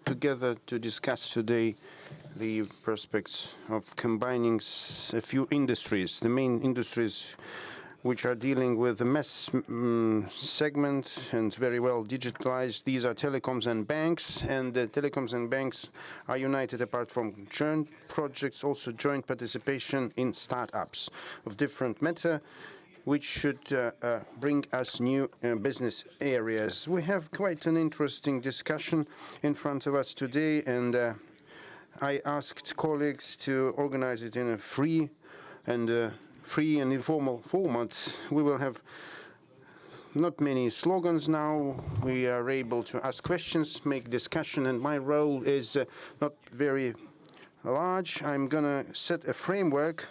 together to discuss today the prospects of combining a few industries, the main industries which are dealing with the mass segment and very well digitalized. These are telecoms and banks, and telecoms and banks are united apart from joint projects, also joint participation in startups of different matter, which should bring us new business areas. We have quite an interesting discussion in front of us today, and I asked colleagues to organize it in a free and informal format. We will have not many slogans now. We are able to ask questions, make discussion, and my role is not very large. I'm gonna set a framework,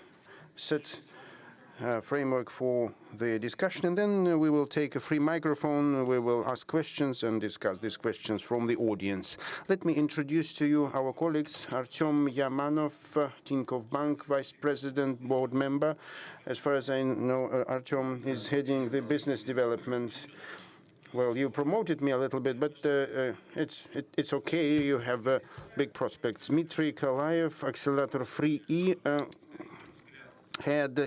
for the discussion, and then we will take a free microphone. We will ask questions and discuss these questions from the audience. Let me introduce to you our colleagues. Artem Yamanov, Tinkoff Bank Vice President, Board Member. As far as I know, Artem is heading the business development. Well, you promoted me a little bit, but it's okay. You have big prospects. Dmitry, Kalayev, Accelerator 3E.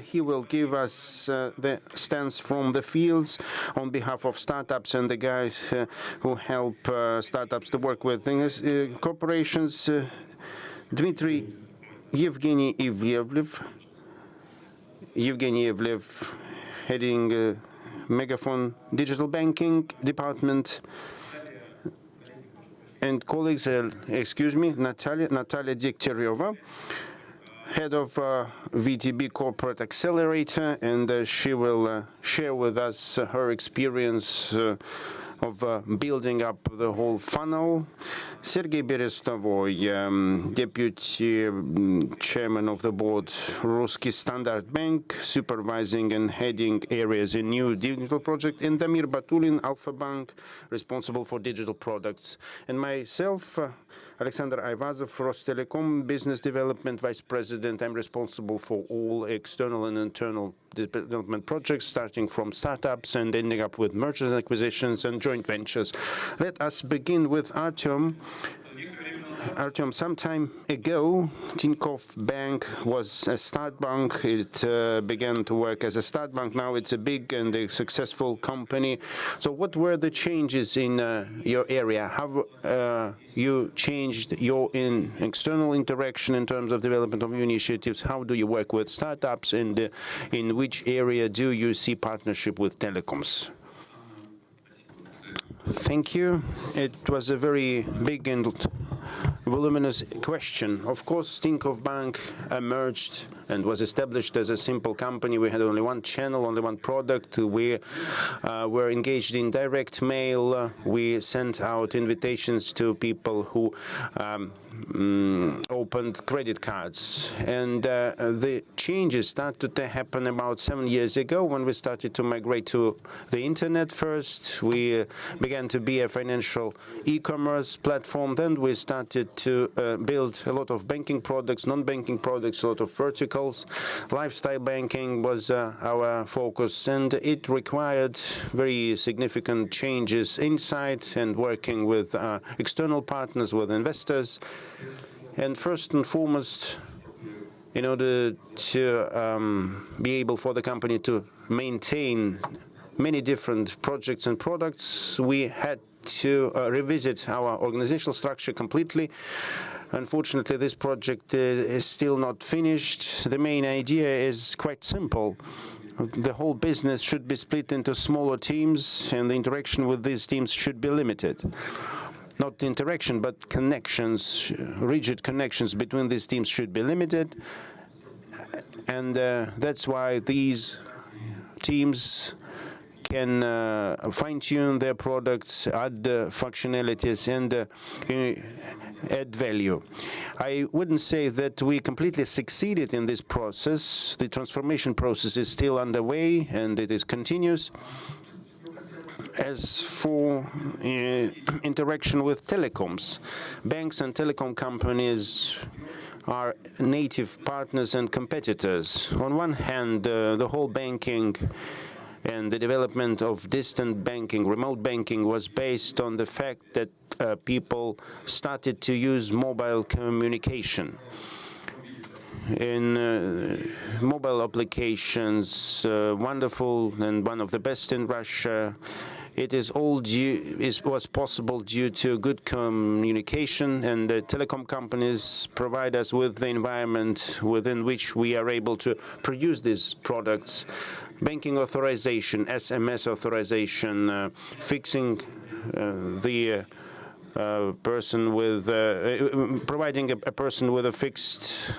He will give us the stance from the fields on behalf of startups and the guys who help startups to work with things, corporations. Dmitry, Evgeny Ievlev, heading MegaFon digital banking department. And colleagues, Natalia Degtyareva, head of VTB Corporate Accelerator, and she will share with us her experience of building up the whole funnel. Sergey Berestovoy, Deputy Chairman of the Board, Rostelecom, supervising and heading areas in new digital project, and Damir Battulin, Alfa-Bank, responsible for digital products. And myself, Aivazov, Rostelecom, Business Development Vice President. I'm responsible for all external and internal development projects, starting from startups and ending up with mergers and acquisitions and joint ventures. Let us begin with Artem. Artem, some time ago, Tinkoff Bank was a start bank. It began to work as a start bank. Now it's a big and a successful company. So what were the changes in your area? Have you changed your external interaction in terms of development of new initiatives? How do you work with startups, and in which area do you see partnership with telecoms? Thank you. It was a very big and voluminous question. Of course, Tinkoff Bank emerged and was established as a simple company. We had only one channel, only one product. We were engaged in direct mail. We sent out invitations to people who opened credit cards. And the changes started to happen about 7 years ago when we started to migrate to the internet first. We began to be a financial e-commerce platform. Then we started to build a lot of banking products, non-banking products, a lot of verticals. Lifestyle banking was our focus, and it required very significant changes inside and working with external partners, with investors. And first and foremost, in order to be able for the company to maintain many different projects and products, we had to revisit our organizational structure completely. Unfortunately, this project is still not finished. The main idea is quite simple. The whole business should be split into smaller teams, and the interaction with these teams should be limited. Not interaction, but connections, rigid connections between these teams should be limited. And that's why these teams can fine-tune their products, add functionalities, and add value. I wouldn't say that we completely succeeded in this process. The transformation process is still underway, and it is continuous. As for interaction with telecoms, banks and telecom companies are native partners and competitors. On one hand, the whole banking And the development of distant banking, remote banking, was based on the fact that people started to use mobile communication. In mobile applications, wonderful and one of the best in Russia. It is all was possible due to good communication, and the telecom companies provide us with the environment within which we are able to produce these products. Banking authorization, SMS authorization, fixing the person with providing a person with a fixed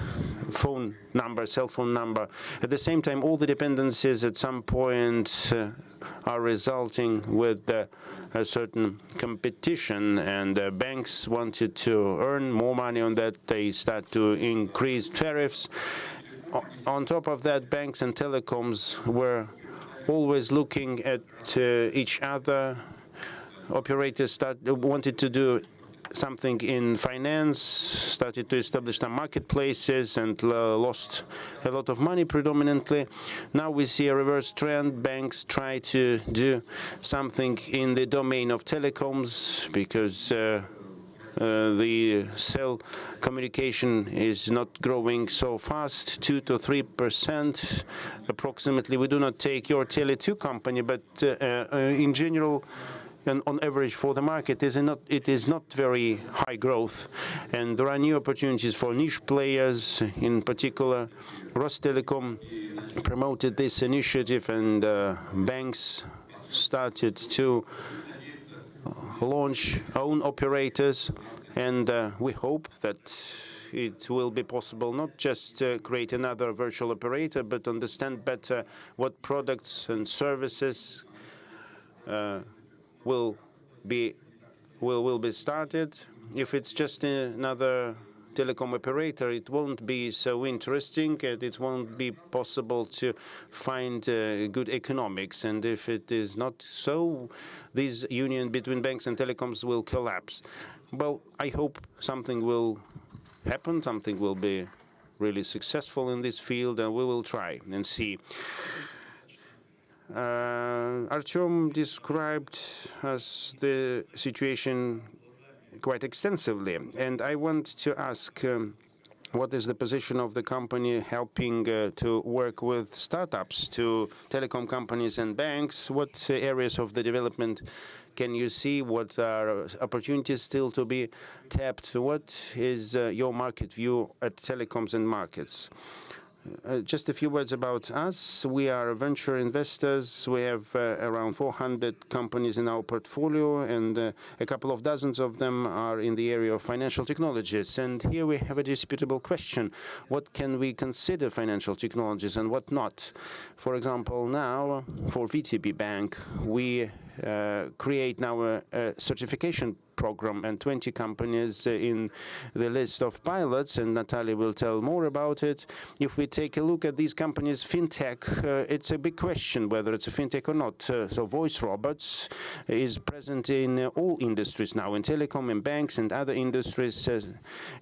phone number, cell phone number. At the same time, all the dependencies at some point are resulting with a certain competition, and banks wanted to earn more money on that. They start to increase tariffs. On top of that, banks and telecoms were always looking at each other. Operators wanted to do something in finance, started to establish some marketplaces, and lost a lot of money predominantly. Now we see a reverse trend. Banks try to do something in the domain of telecoms because the cell communication is not growing so fast, 2 to 3% approximately. We do not take your Tele2 company, but in general, and on average for the market, it is not very high growth. And there are new opportunities for niche players. In particular, Rostelecom promoted this initiative, and banks started to launch own operators. And we hope that it will be possible not just to create another virtual operator, but understand better what products and services will be started. If it's just another telecom operator, it won't be so interesting, and it won't be possible to find good economics. And if it is not so, this union between banks and telecoms will collapse. Well, I hope something will happen, something will be really successful in this field, and we will try and see. Artem described us the situation quite extensively, and I want to ask what is the position of the company helping to work with startups, to telecom companies and banks? What areas of the development can you see? What are opportunities still to be tapped? What is your market view at telecoms and markets? Just a few words about us. We are venture investors. We have around 400 companies in our portfolio, and a couple of dozens of them are in the area of financial technologies. And here we have a disputable question. What can we consider financial technologies and what not? For example, now, for VTB Bank, we create now a certification program, and 20 companies in the list of pilots, and Natalia will tell more about it. If we take a look at these companies, fintech, it's a big question whether it's a fintech or not. So voice robots is present in all industries now, in telecom, in banks, and other industries.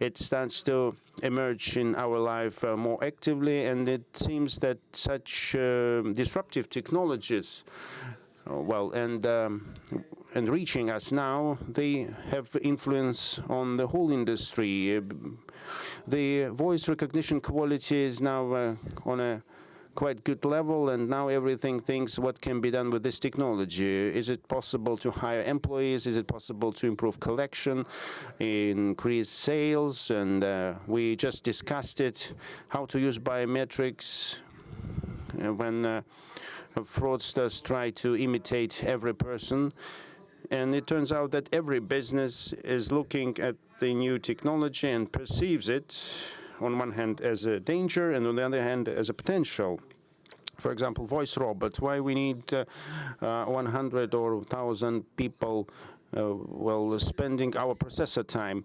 It starts to emerge in our life more actively, and it seems that such disruptive technologies and reaching us now, they have influence on the whole industry. The voice recognition quality is now on a quite good level, and now everything thinks what can be done with this technology. Is it possible to hire employees? Is it possible to improve collection, increase sales? And we just discussed it, how to use biometrics when fraudsters try to imitate every person. And it turns out that every business is looking at the new technology and perceives it, on one hand, as a danger, and on the other hand, as a potential. For example, voice robot. Why we need 100 or 1,000 people spending our processor time?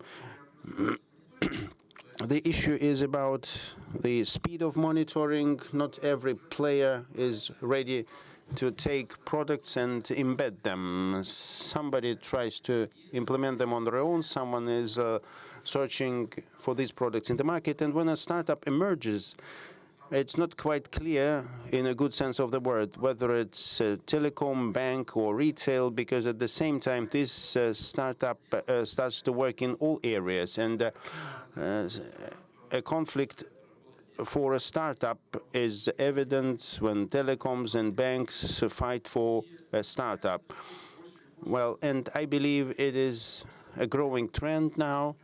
The issue is about the speed of monitoring. Not every player is ready to take products and embed them. Somebody tries to implement them on their own. Someone is searching for these products in the market. And when a startup emerges, it's not quite clear, in a good sense of the word, whether it's telecom, bank, or retail, because at the same time, this startup starts to work in all areas. And a conflict for a startup is evident when telecoms and banks fight for a startup. Well, and I believe it is a growing trend now.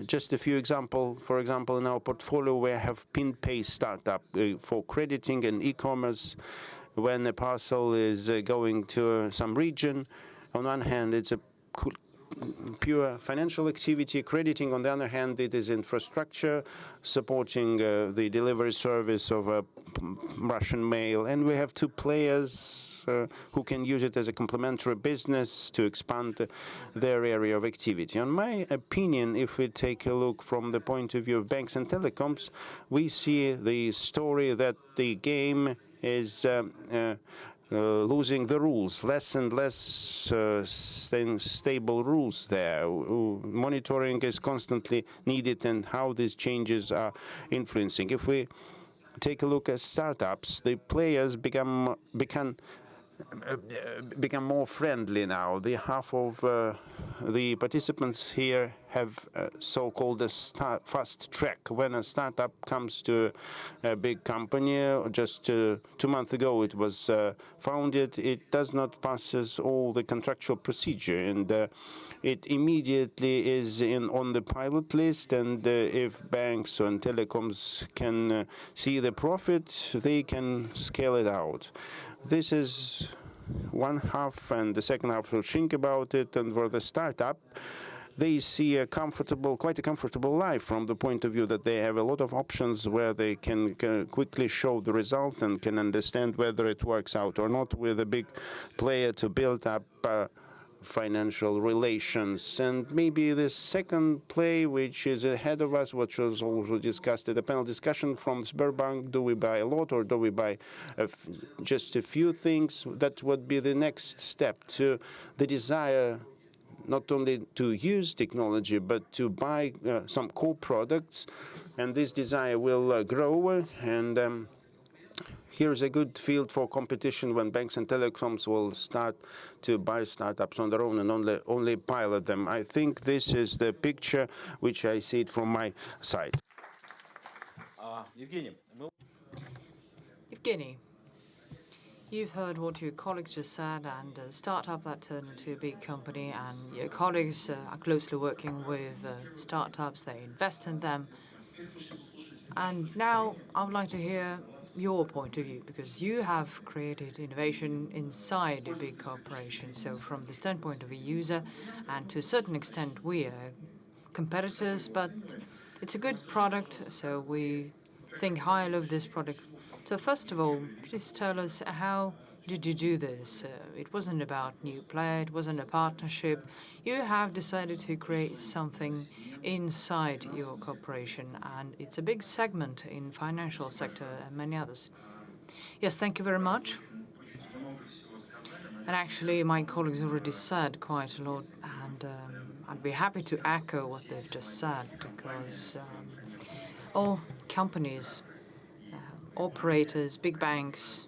Just a few examples. For example, in our portfolio, we have PinPay startup for crediting and e-commerce. When a parcel is going to some region, on one hand, it's a pure financial activity. Crediting, on the other hand, it is infrastructure, supporting the delivery service of Russian mail. And we have two players who can use it as a complementary business to expand their area of activity. In my opinion, if we take a look from the point of view of banks and telecoms, we see the story that the game is losing the rules, less and less stable rules there. Monitoring is constantly needed, and how these changes are influencing. If we take a look at startups, the players become more friendly now. The half of the participants here have so-called a fast track. When a startup comes to a big company, just 2 months ago it was founded, it does not pass all the contractual procedure, and it immediately is on the pilot list. And if banks and telecoms can see the profit, they can scale it out. This is one half, and the second half will think about it. And for the startup, they see quite a comfortable life from the point of view that they have a lot of options where they can quickly show the result and can understand whether it works out or not with a big player to build up financial relations. And maybe the second play, which is ahead of us, which was also discussed at the panel discussion from Sberbank, do we buy a lot or do we buy just a few things? That would be the next step to the desire not only to use technology, but to buy some core products. And this desire will grow. And here's a good field for competition when banks and telecoms will start to buy startups on their own and only pilot them. I think this is the picture which I see it from my side. Evgeny, you've heard what your colleagues just said, and a startup that turned into a big company, and your colleagues are closely working with startups, they invest in them. And now I would like to hear your point of view, because you have created innovation inside a big corporation. So from the standpoint of a user, and to a certain extent we are competitors, but it's a good product, so we think highly of this product. So first of all, please tell us, how did you do this? It wasn't about new player, it wasn't a partnership. You have decided to create something inside your corporation, and it's a big segment in financial sector and many others. Yes, thank you very much. And actually, my colleagues already said quite a lot, and I'd be happy to echo what they've just said, because all companies, operators, big banks,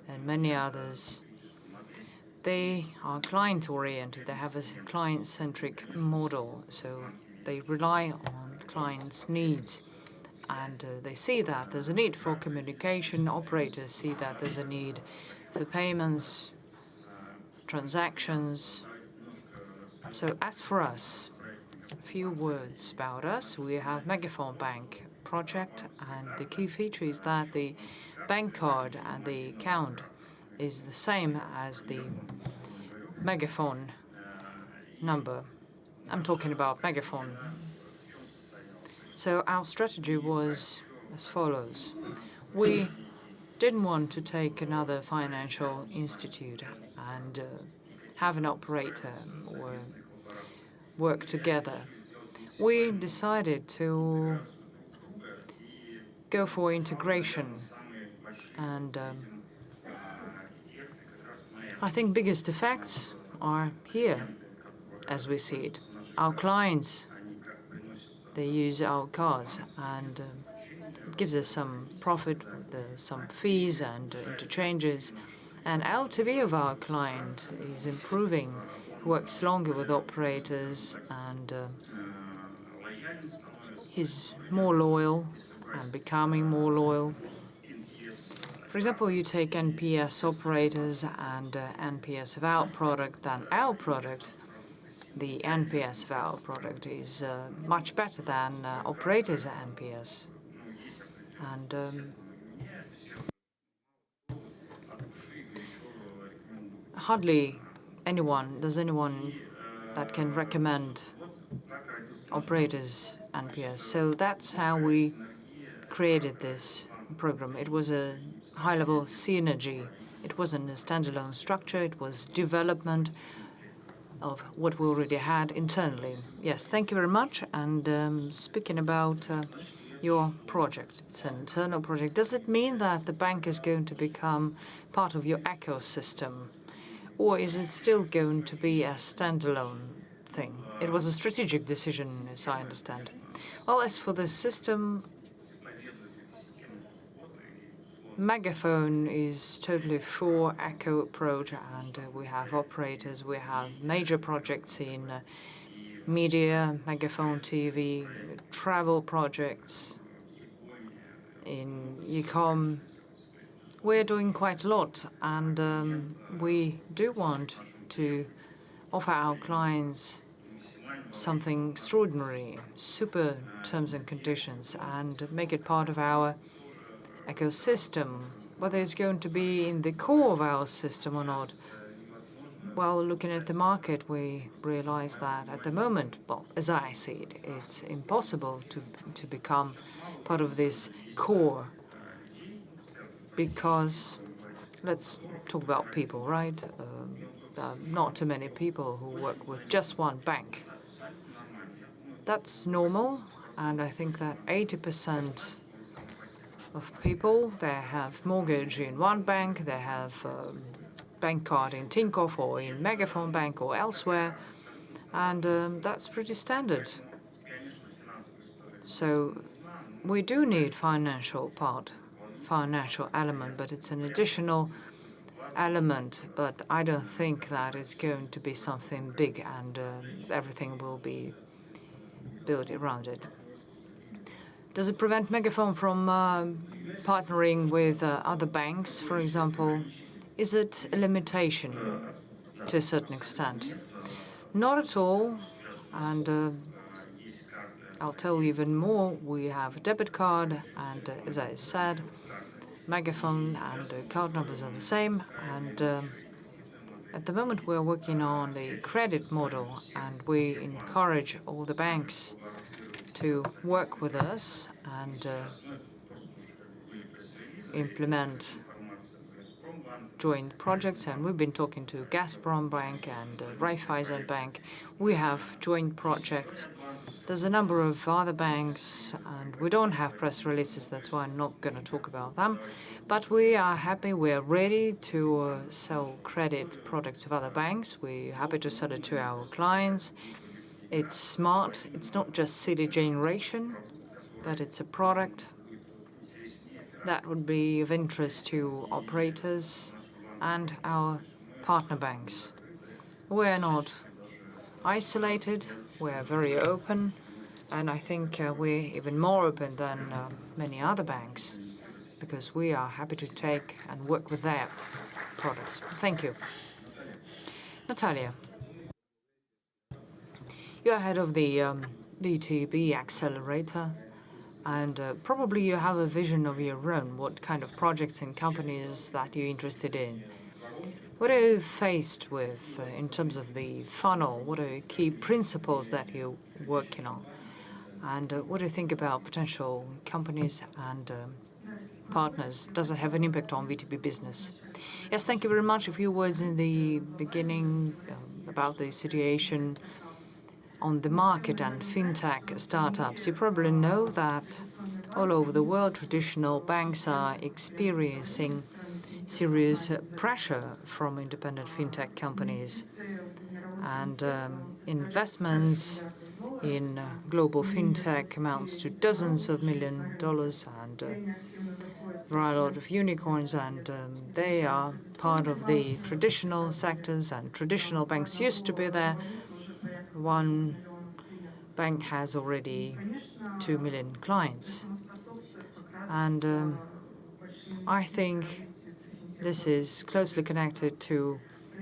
and many others, they are client-oriented. They have a client-centric model, so they rely on clients' needs. And they see that there's a need for communication. Operators see that there's a need for payments, transactions. So as for us, a few words about us. We have MegaFon Bank project, and the key feature is that the bank card and the account is the same as the MegaFon number. I'm talking about MegaFon. So our strategy was as follows. We didn't want to take another financial institute and have an operator or work together. We decided to go for integration, and I think biggest effects are here, as we see it. Our clients, they use our cards, and it gives us some profit, some fees and interchanges. And LTV of our client is improving, works longer with operators, and he's more loyal and becoming more loyal. For example, you take NPS operators and NPS of our product, then our product, the NPS of our product is much better than operators' NPS. And hardly anyone that can recommend operators' NPS. So that's how we created this program. It was a high-level synergy. It wasn't a standalone structure. It was development of what we already had internally. Yes, thank you very much. And speaking about your project, it's an internal project. Does it mean that the bank is going to become part of your ecosystem? Or is it still going to be a standalone thing? It was a strategic decision, as I understand. Well, as for the system, MegaFon is totally for eco approach, and we have operators, we have major projects in media, MegaFon TV, travel projects, in e-com. We're doing quite a lot, and we do want to offer our clients something extraordinary, super terms and conditions, and make it part of our ecosystem. Whether it's going to be in the core of our system or not, well, looking at the market, we realize that at the moment, well, as I see it, it's impossible to become part of this core, because let's talk about people, right? Not too many people who work with just one bank. That's normal, and I think that 80% of people, they have mortgage in one bank, they have bank card in Tinkoff or in MegaFon Bank or elsewhere, and that's pretty standard. So we do need financial element, but it's an additional element, but I don't think that it's going to be something big and everything will be built around it. Does it prevent MegaFon from partnering with other banks, for example? Is it a limitation to a certain extent? Not at all, and I'll tell you even more. We have a debit card, and as I said, MegaFon and card numbers are the same, and at the moment we're working on the credit model, and we encourage all the banks to work with us and implement joint projects. And we've been talking to Gazprom Bank and Raiffeisen Bank. We have joint projects. There's a number of other banks, and we don't have press releases, that's why I'm not going to talk about them. But we are happy, we're ready to sell credit products of other banks. We're happy to sell it to our clients. It's smart. It's not just city generation, but it's a product that would be of interest to operators and our partner banks. We're not isolated. We're very open, and I think we're even more open than many other banks, because we are happy to take and work with their products. Thank you. Natalia. You're head of the VTB Accelerator, and probably you have a vision of your own, what kind of projects and companies that you're interested in. What are you faced with in terms of the funnel? What are key principles that you're working on? And what do you think about potential companies and partners? Does it have an impact on VTB business? Yes, thank you very much. A few words in the beginning about the situation on the market and fintech startups. You probably know that all over the world, traditional banks are experiencing serious pressure from independent fintech companies. And investments in global fintech amounts to dozens of $millions, and there are a lot of unicorns, and they are part of the traditional sectors, and traditional banks used to be there. One bank has already 2 million clients. And I think this is closely connected to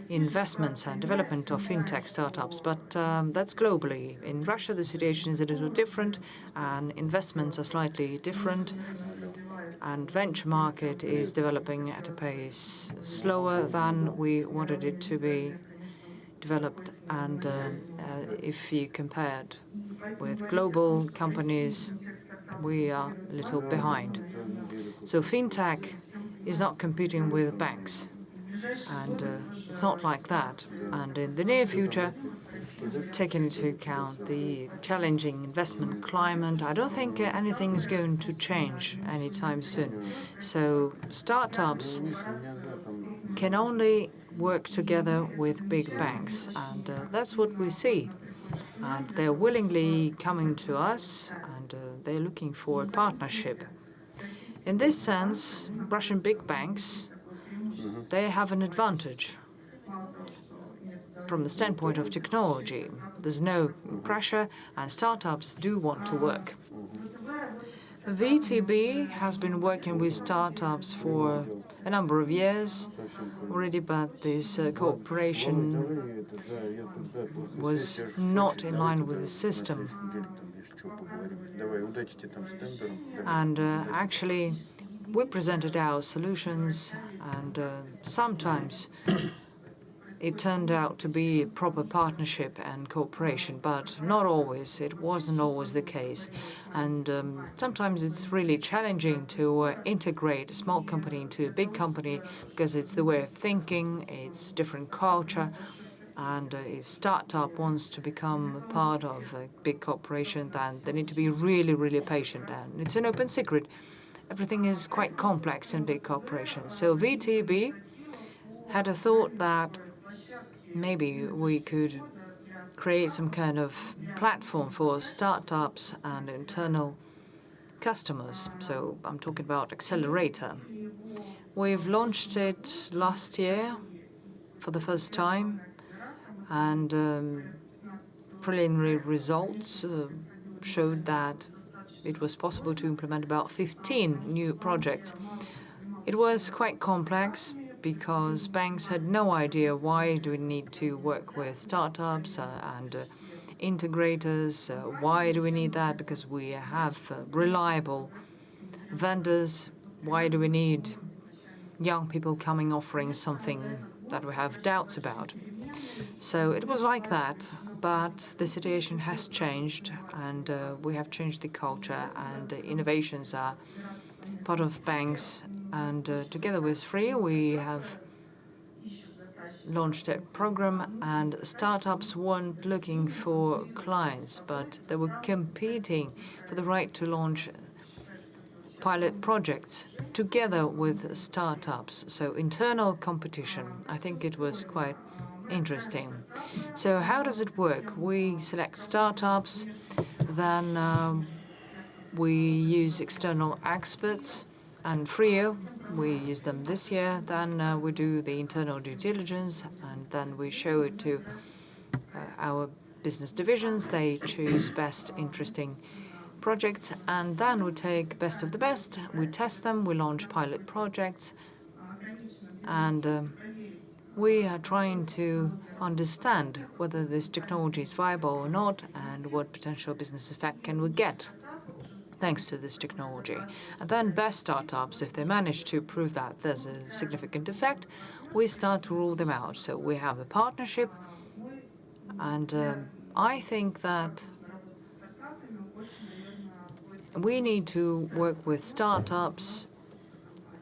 investments and development of fintech startups, but that's globally. In Russia, the situation is a little different, and investments are slightly different, and venture market is developing at a pace slower than we wanted it to be developed. And if you compare it with global companies, we are a little behind. So fintech is not competing with banks, and it's not like that. And in the near future, taking into account the challenging investment climate, I don't think anything is going to change anytime soon. So startups can only work together with big banks, and that's what we see. And they're willingly coming to us, and they're looking for a partnership. In this sense, Russian big banks, they have an advantage from the standpoint of technology. There's no pressure, and startups do want to work. VTB has been working with startups for a number of years already, but this cooperation was not in line with the system. And actually, we presented our solutions, and sometimes it turned out to be a proper partnership and cooperation, but not always. It wasn't always the case. And sometimes it's really challenging to integrate a small company into a big company, because it's the way of thinking, it's different culture. And if startup wants to become a part of a big corporation, then they need to be really, really patient. And it's an open secret. Everything is quite complex in big corporations. So VTB had a thought that maybe we could create some kind of platform for startups and internal customers. So I'm talking about Accelerator. We've launched it last year for the first time, and preliminary results showed that it was possible to implement about 15 new projects. It was quite complex because banks had no idea why do we need to work with startups and integrators. Why do we need that? Because we have reliable vendors. Why do we need young people coming offering something that we have doubts about? So it was like that, but the situation has changed, and we have changed the culture, and innovations are part of banks. And together with Free, we have launched a program, and startups weren't looking for clients, but they were competing for the right to launch pilot projects together with startups. So internal competition, I think it was quite interesting. So how does it work? We select startups, then we use external experts and Frio. We use them this year. Then we do the internal due diligence, and then we show it to our business divisions. They choose best interesting projects, and then we take best of the best. We test them. We launch pilot projects, and we are trying to understand whether this technology is viable or not, and what potential business effect can we get thanks to this technology. And then best startups, if they manage to prove that there's a significant effect, we start to rule them out. So we have a partnership, and I think that we need to work with startups.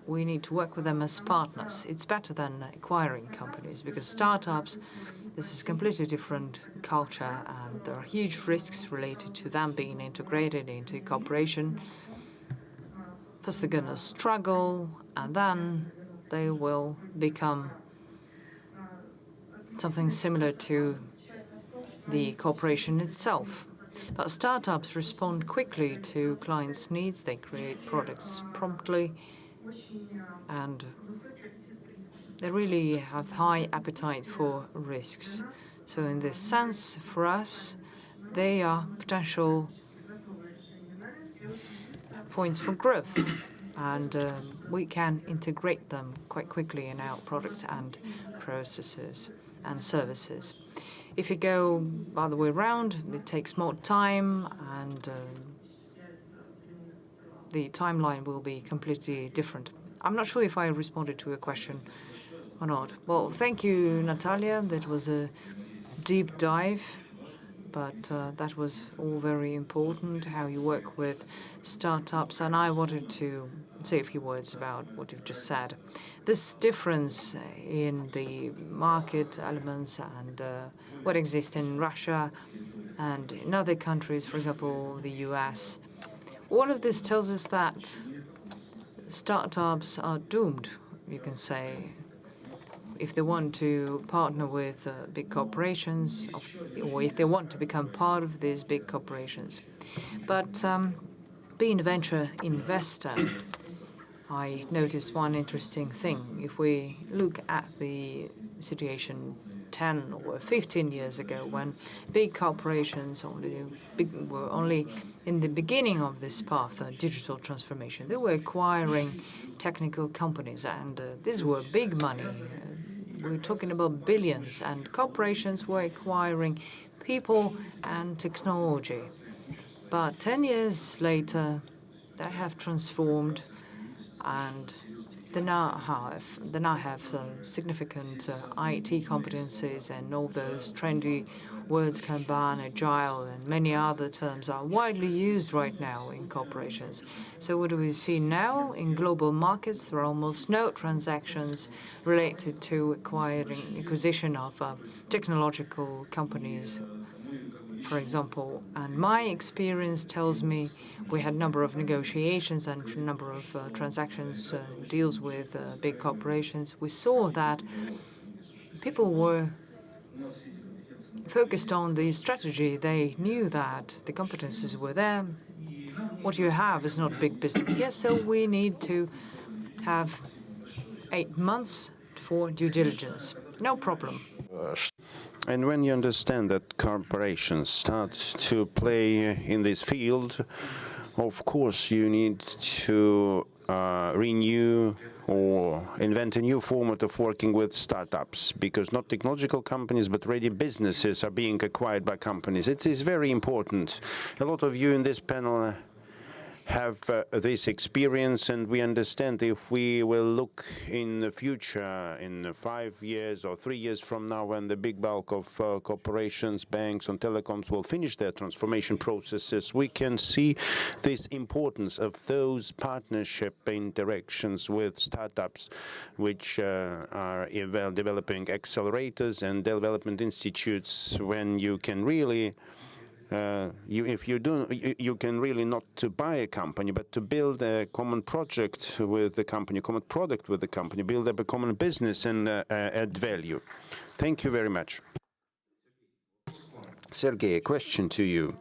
We need to work with them as partners. It's better than acquiring companies, because startups, this is a completely different culture, and there are huge risks related to them being integrated into cooperation. First, they're going to struggle, and then they will become something similar to the corporation itself. But startups respond quickly to clients' needs. They create products promptly, and they really have high appetite for risks. So in this sense, for us, they are potential points for growth, and we can integrate them quite quickly in our products and processes and services. If you go the other way around, it takes more time, and the timeline will be completely different. I'm not sure if I responded to your question or not. Well, thank you, Natalia. That was a deep dive, but that was all very important, how you work with startups. And I wanted to say a few words about what you've just said. This difference in the market elements and what exists in Russia and in other countries, for example, the US, all of this tells us that startups are doomed, you can say, if they want to partner with big corporations, or if they want to become part of these big corporations. But being a venture investor, I noticed one interesting thing. If we look at the situation 10 or 15 years ago, when big corporations were only in the beginning of this path, digital transformation, they were acquiring technical companies, and these were big money. We're talking about billions, and corporations were acquiring people and technology. But 10 years later, they have transformed, and they now have significant IT competencies, and all those trendy words, Kanban, Agile, and many other terms are widely used right now in corporations. So what do we see now? In global markets, there are almost no transactions related to acquisition of technological companies, for example. And my experience tells me we had a number of negotiations and a number of transactions, deals with big corporations. We saw that people were focused on the strategy. They knew that the competencies were there. What you have is not big business. Yes, so we need to have 8 months for due diligence. No problem. And when you understand that corporations start to play in this field, of course you need to renew or invent a new format of working with startups, because not technological companies but ready businesses are being acquired by companies. It is very important. A lot of you in this panel have this experience, and we understand if we will look in the future, in 5 years or 3 years from now, when the big bulk of corporations, banks and telecoms will finish their transformation processes, we can see this importance of those partnership interactions with startups, which are developing accelerators and development institutes, when you can really you can really not to buy a company, but to build a common project with the company, common product with the company, build up a common business and add value. Thank you very much. Sergey, a question to you.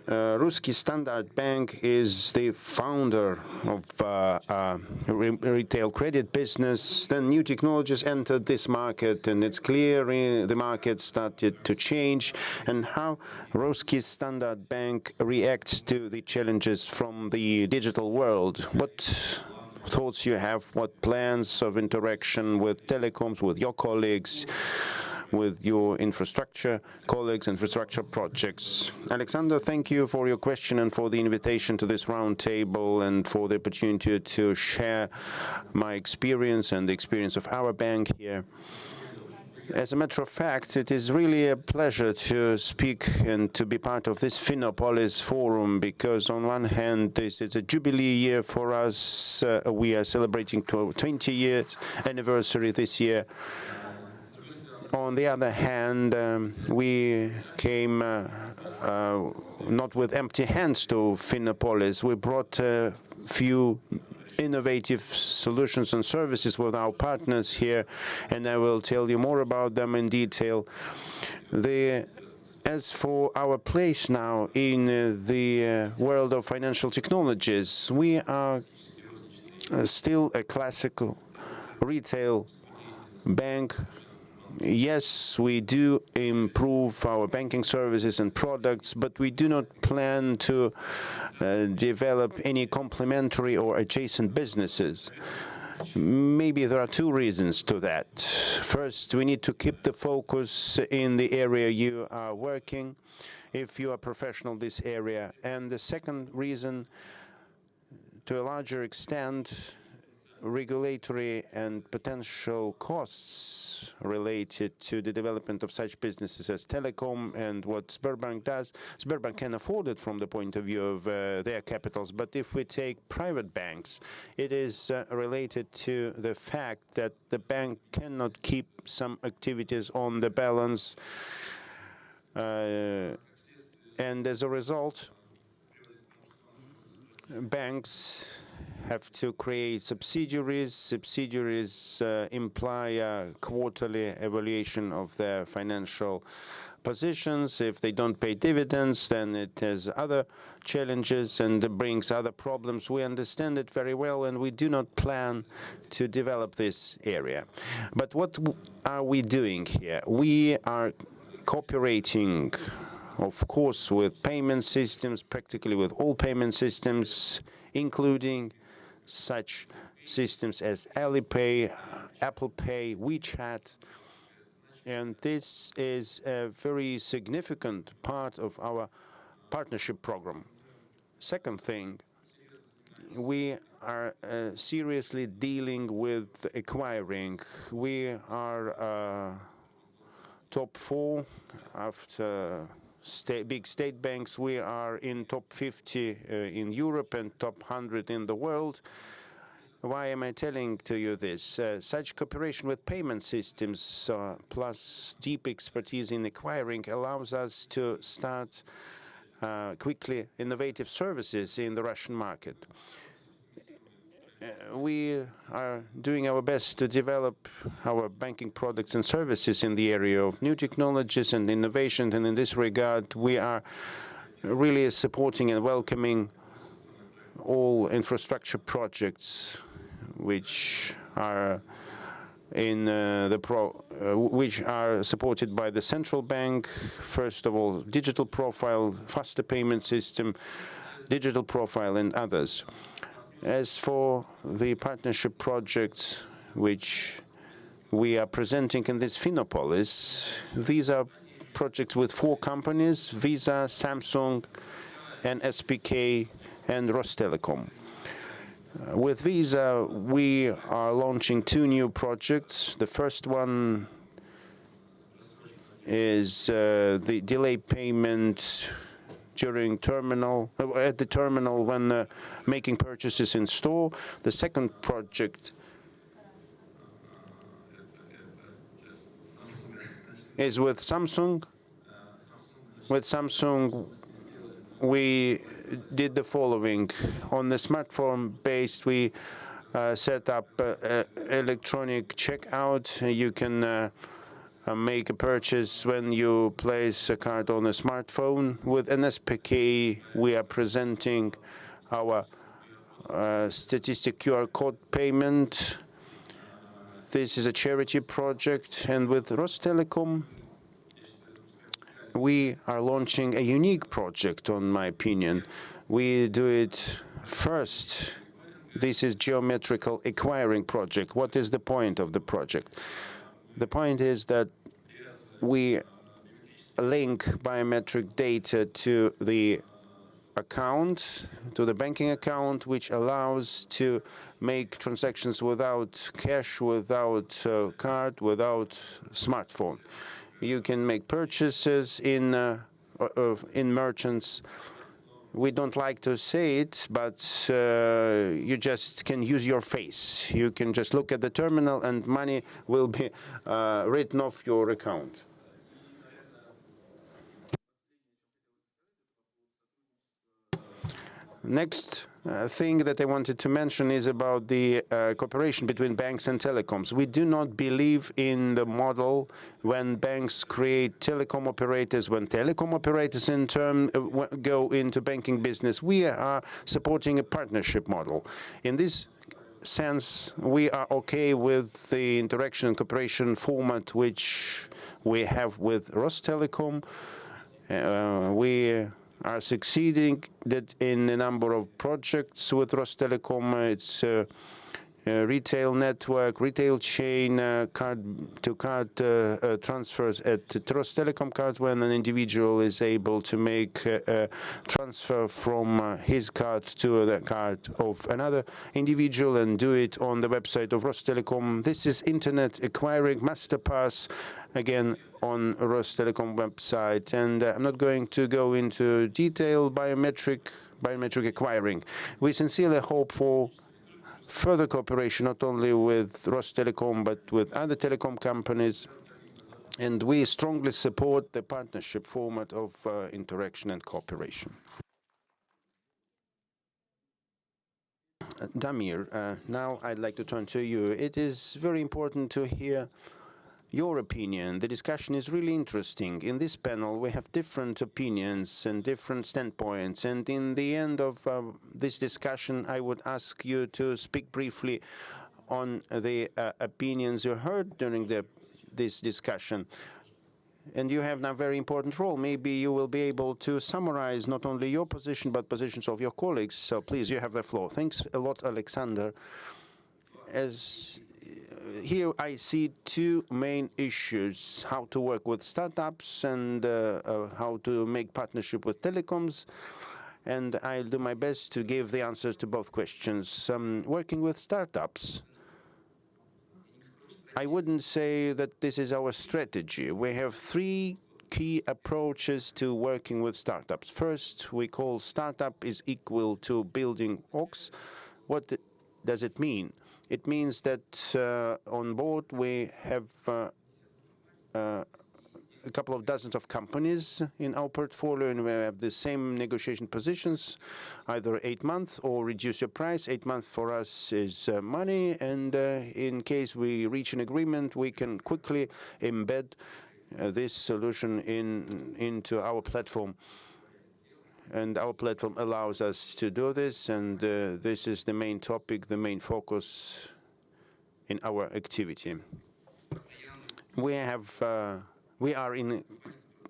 Ruski Standard Bank is the founder of retail credit business. Then new technologies entered this market, and it's clear the market started to change. And how Ruski Standard Bank reacts to the challenges from the digital world? What thoughts you have? What plans of interaction with telecoms, with your colleagues, with your infrastructure colleagues, infrastructure projects? Alexander, thank you for your question and for the invitation to this roundtable and for the opportunity to share my experience and the experience of our bank here. As a matter of fact, it is really a pleasure to speak and to be part of this Finnopolis forum, because on one hand, this is a jubilee year for us. We are celebrating 20 years anniversary this year. On the other hand, we came not with empty hands to Finnopolis. We brought a few innovative solutions and services with our partners here, and I will tell you more about them in detail. The As for our place now in the world of financial technologies, we are still a classical retail bank. Yes, we do improve our banking services and products, but we do not plan to develop any complementary or adjacent businesses. Maybe there are two reasons to that. First, we need to keep the focus in the area you are working, if you are professional in this area. And the second reason, to a larger extent, regulatory and potential costs related to the development of such businesses as telecom and what Sberbank does. Sberbank can afford it from the point of view of their capitals, but if we take private banks, it is related to the fact that the bank cannot keep some activities on the balance, and as a result, banks have to create subsidiaries. Subsidiaries imply a quarterly evaluation of their financial positions. If they don't pay dividends, then it has other challenges and it brings other problems. We understand it very well, and we do not plan to develop this area. But what are we doing here? We are cooperating, of course, with payment systems, practically with all payment systems, including such systems as Alipay, Apple Pay, WeChat, and this is a very significant part of our partnership program. Second thing, we are seriously dealing with acquiring. We are top 4 after big state banks. We are in top 50 in Europe and top 100 in the world. Why am I telling to you this? Such cooperation with payment systems plus deep expertise in acquiring allows us to start quickly innovative services in the Russian market. We are doing our best to develop our banking products and services in the area of new technologies and innovation, and in this regard, we are really supporting and welcoming all infrastructure projects which are in which are supported by the central bank. First of all, digital profile, faster payment system, digital profile, and others. As for the partnership projects which we are presenting in this Finopolis, these are projects with 4 companies: Visa, Samsung, and SPK, and Rostelecom. With Visa, we are launching 2 new projects. The first one is the delay payment during at the terminal when making purchases in store. The second project is with Samsung. With Samsung, we did the following. On the smartphone based, we set up electronic checkout. You can make a purchase when you place a card on a smartphone. With NSPK, we are presenting our statistic QR code payment. This is a charity project. And with Rostelecom, we are launching a unique project, in my opinion. We do it first. This is geometrical acquiring project. What is the point of the project? The point is that we link biometric data to the account, to the banking account, which allows to make transactions without cash, without card, without smartphone. You can make purchases in merchants. We don't like to say it, but you just can use your face. You can just look at the terminal and money will be written off your account. Next thing that I wanted to mention is about the cooperation between banks and telecoms. We do not believe in the model when banks create telecom operators, when telecom operators in turn go into banking business. We are supporting a partnership model. In this sense, we are okay with the interaction and cooperation format which we have with Rostelecom. We are succeeding that in a number of projects with Rostelecom. It's a retail network, retail chain, card-to-card transfers at Rostelecom card when an individual is able to make a transfer from his card to the card of another individual and do it on the website of Rostelecom. This is internet acquiring MasterPass, again, on Rostelecom website. And I'm not going to go into detail biometric acquiring. We sincerely hope for further cooperation, not only with Rostelecom, but with other telecom companies. And we strongly support the partnership format of interaction and cooperation. Damir, now I'd like to turn to you. It is very important to hear your opinion. The discussion is really interesting. In this panel, we have different opinions and different standpoints. And in the end of this discussion, I would ask you to speak briefly on the opinions you heard during this discussion. And you have now a very important role. Maybe you will be able to summarize not only your position, but positions of your colleagues. So please, you have the floor. Thanks a lot, Alexander. Here I see two main issues: how to work with startups and how to make partnership with telecoms. And I'll do my best to give the answers to both questions. Working with startups, I wouldn't say that this is our strategy. We have three key approaches to working with startups. First, we call startup is equal to building ox. What does it mean? It means that on board we have a couple of dozens of companies in our portfolio, and we have the same negotiation positions, either 8 months or reduce your price. 8 months for us is money, and in case we reach an agreement, we can quickly embed this solution into our platform. And our platform allows us to do this, and this is the main topic, the main focus in our activity. We are in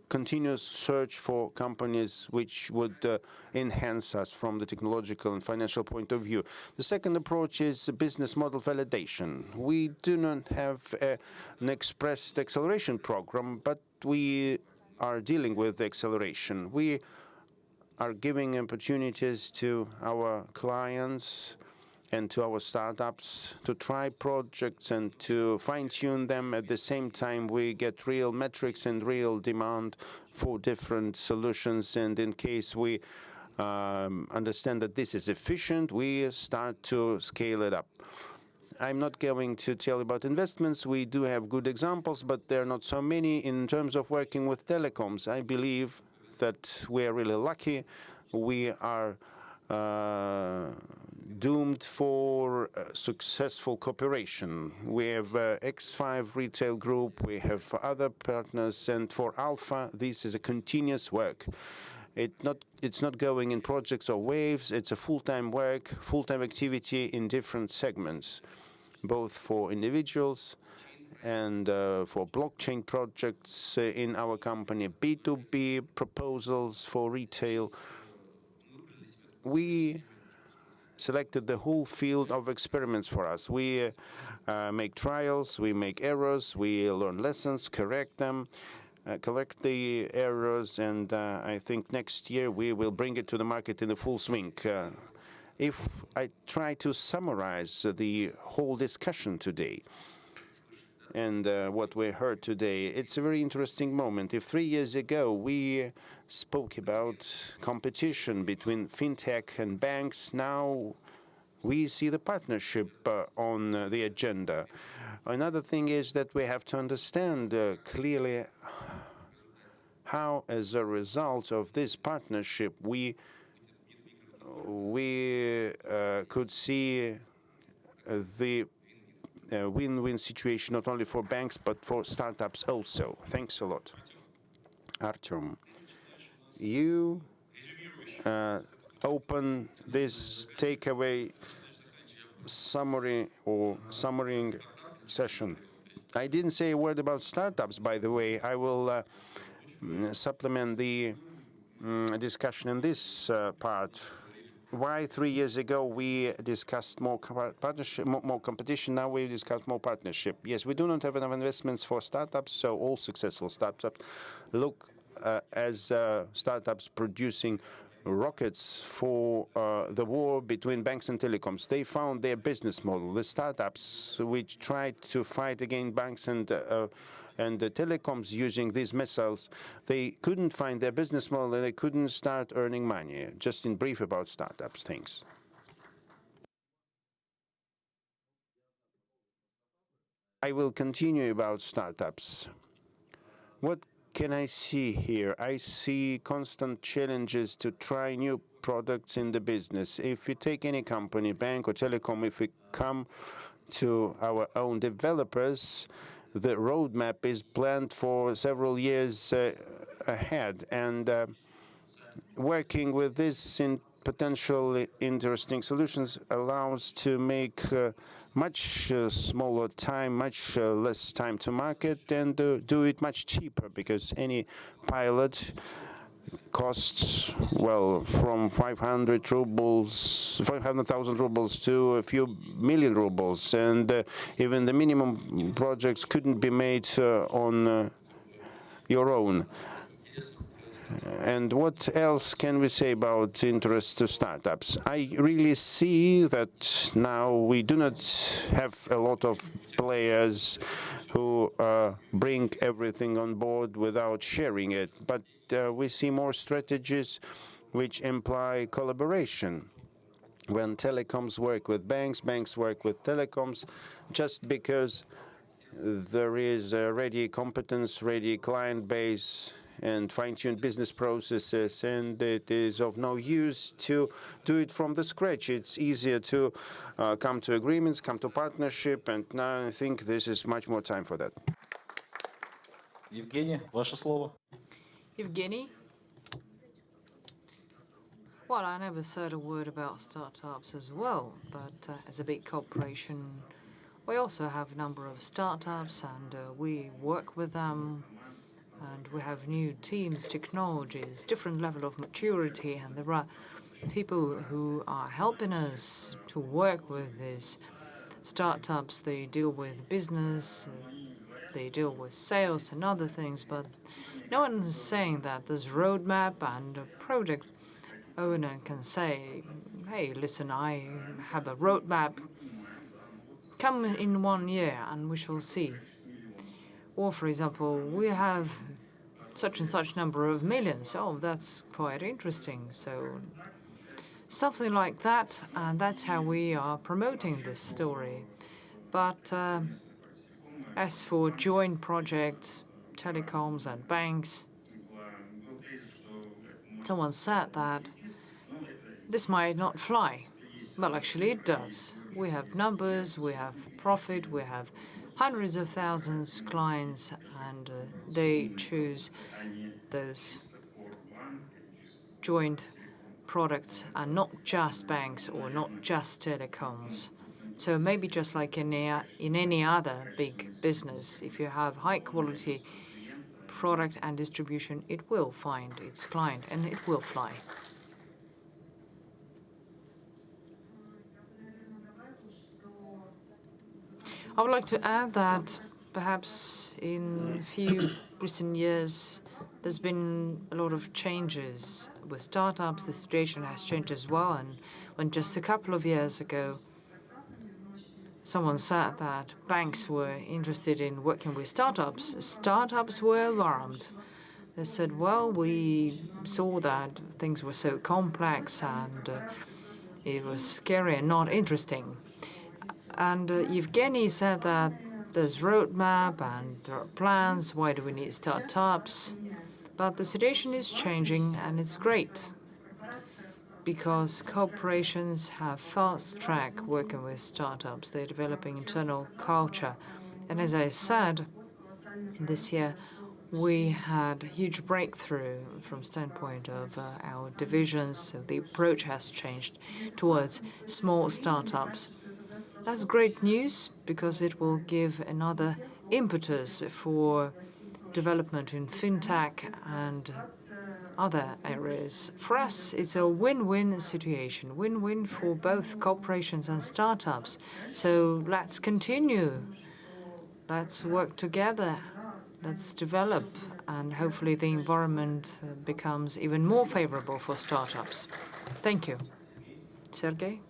continuous search for companies which would enhance us from the technological and financial point of view. The second approach is business model validation. We do not have an expressed acceleration program, but we are dealing with the acceleration. We are giving opportunities to our clients and to our startups to try projects and to fine-tune them. At the same time, we get real metrics and real demand for different solutions. And in case we understand that this is efficient, we start to scale it up. I'm not going to tell about investments. We do have good examples, but there are not so many. In terms of working with telecoms, I believe that we are really lucky. We are doomed for successful cooperation. We have X5 retail group, we have other partners, and for Alpha, this is a continuous work. It's not going in projects or waves, it's a full-time work, full-time activity in different segments, both for individuals and for blockchain projects in our company, B2B proposals for retail. We selected the whole field of experiments for us. We make trials, we make errors, we learn lessons, correct them, collect the errors, and I think next year we will bring it to the market in the full swing. If I try to summarize the whole discussion today, and what we heard today, it's a very interesting moment. If 3 years ago we spoke about competition between fintech and banks, now we see the partnership on the agenda. Another thing is that we have to understand clearly how, as a result of this partnership, we we could see the win-win situation not only for banks but for startups also. Thanks a lot. Artem, you open this takeaway summary or summarizing session. I didn't say a word about startups, by the way. I will supplement the discussion in this part. Why 3 years ago we discussed more partnership, more competition, now we discuss more partnership. Yes, we do not have enough investments for startups, so all successful startups look as startups producing rockets for the war between banks and telecoms. They found their business model. The startups which tried to fight against banks and the telecoms using these missiles, they couldn't find their business model and they couldn't start earning money. Just in brief about startups. Thanks. I will continue about startups. What can I see here? I see constant challenges to try new products in the business. If you take any company, bank or telecom, if we come to our own developers, the roadmap is planned for several years ahead, and working with this in potentially interesting solutions allows to make much smaller time, much less time to market, and do it much cheaper, because any pilot costs, well, from 500,000 rubles to a few million rubles, and even the minimum projects couldn't be made on your own. And what else can we say about interest to startups? I really see that now we do not have a lot of players who bring everything on board without sharing it, but we see more strategies which imply collaboration. When telecoms work with banks, banks work with telecoms, just because there is a ready competence, ready client base, and fine-tuned business processes, and it is of no use to do it from the scratch. It's easier to come to agreements, come to partnership, and now I think this is much more time for that. Evgeny, ваше слово. Evgeny? Well, I never said a word about startups as well, but as a big corporation, we also have a number of startups, and we work with them. And we have new teams, technologies, different level of maturity, and there are people who are helping us to work with these startups. They deal with business, they deal with sales and other things, but no one is saying that this roadmap and a product owner can say, hey, listen, I have a roadmap, come in 1 year and we shall see. Or, for example, we have such and such number of millions. Oh, that's quite interesting. So something like that, and that's how we are promoting this story. But as for joint projects, telecoms and banks, someone said that this might not fly. Well, actually it does. We have numbers, we have profit, we have hundreds of thousands clients, and they choose those joint products and not just banks or not just telecoms. So maybe just like in any other big business, if you have high quality product and distribution, it will find its client and it will fly. I would like to add that perhaps in a few recent years, there's been a lot of changes. With startups, the situation has changed as well. And when just a couple of years ago, someone said that banks were interested in working with startups, startups were alarmed. They said, well, we saw that things were so complex and it was scary and not interesting. And Evgeny said that there's roadmap and there are plans, why do we need startups? But the situation is changing and it's great. because corporations have fast track working with startups. They're developing internal culture. And as I said, this year we had a huge breakthrough from standpoint of our divisions. So the approach has changed towards small startups. That's great news because it will give another impetus for development in fintech and other areas. For us, it's a win-win situation, win-win for both corporations and startups. So let's continue. Let's work together. Let's develop, and hopefully the environment becomes even more favorable for startups. Thank you. Sergey?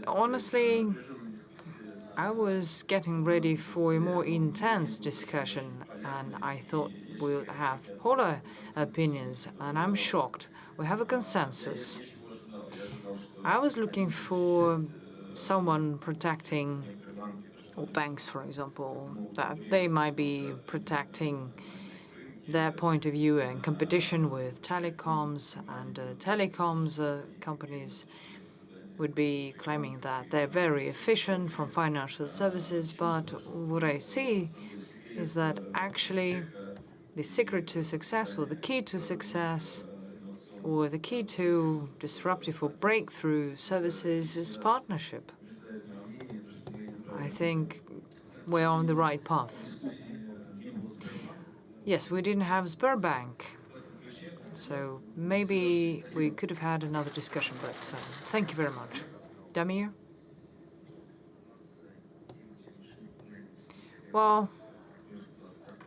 Honestly, I was getting ready for a more intense discussion, and I thought we'll have polar opinions, and I'm shocked. We have a consensus. I was looking for someone protecting, or banks, for example, that they might be protecting their point of view in competition with telecoms, and telecoms companies would be claiming that they're very efficient from financial services. But what I see is that actually the secret to success, or the key to success, or the key to disruptive or breakthrough services is partnership. I think we're on the right path. Yes, we didn't have Sberbank, so maybe we could have had another discussion, but thank you very much. Damir? Well,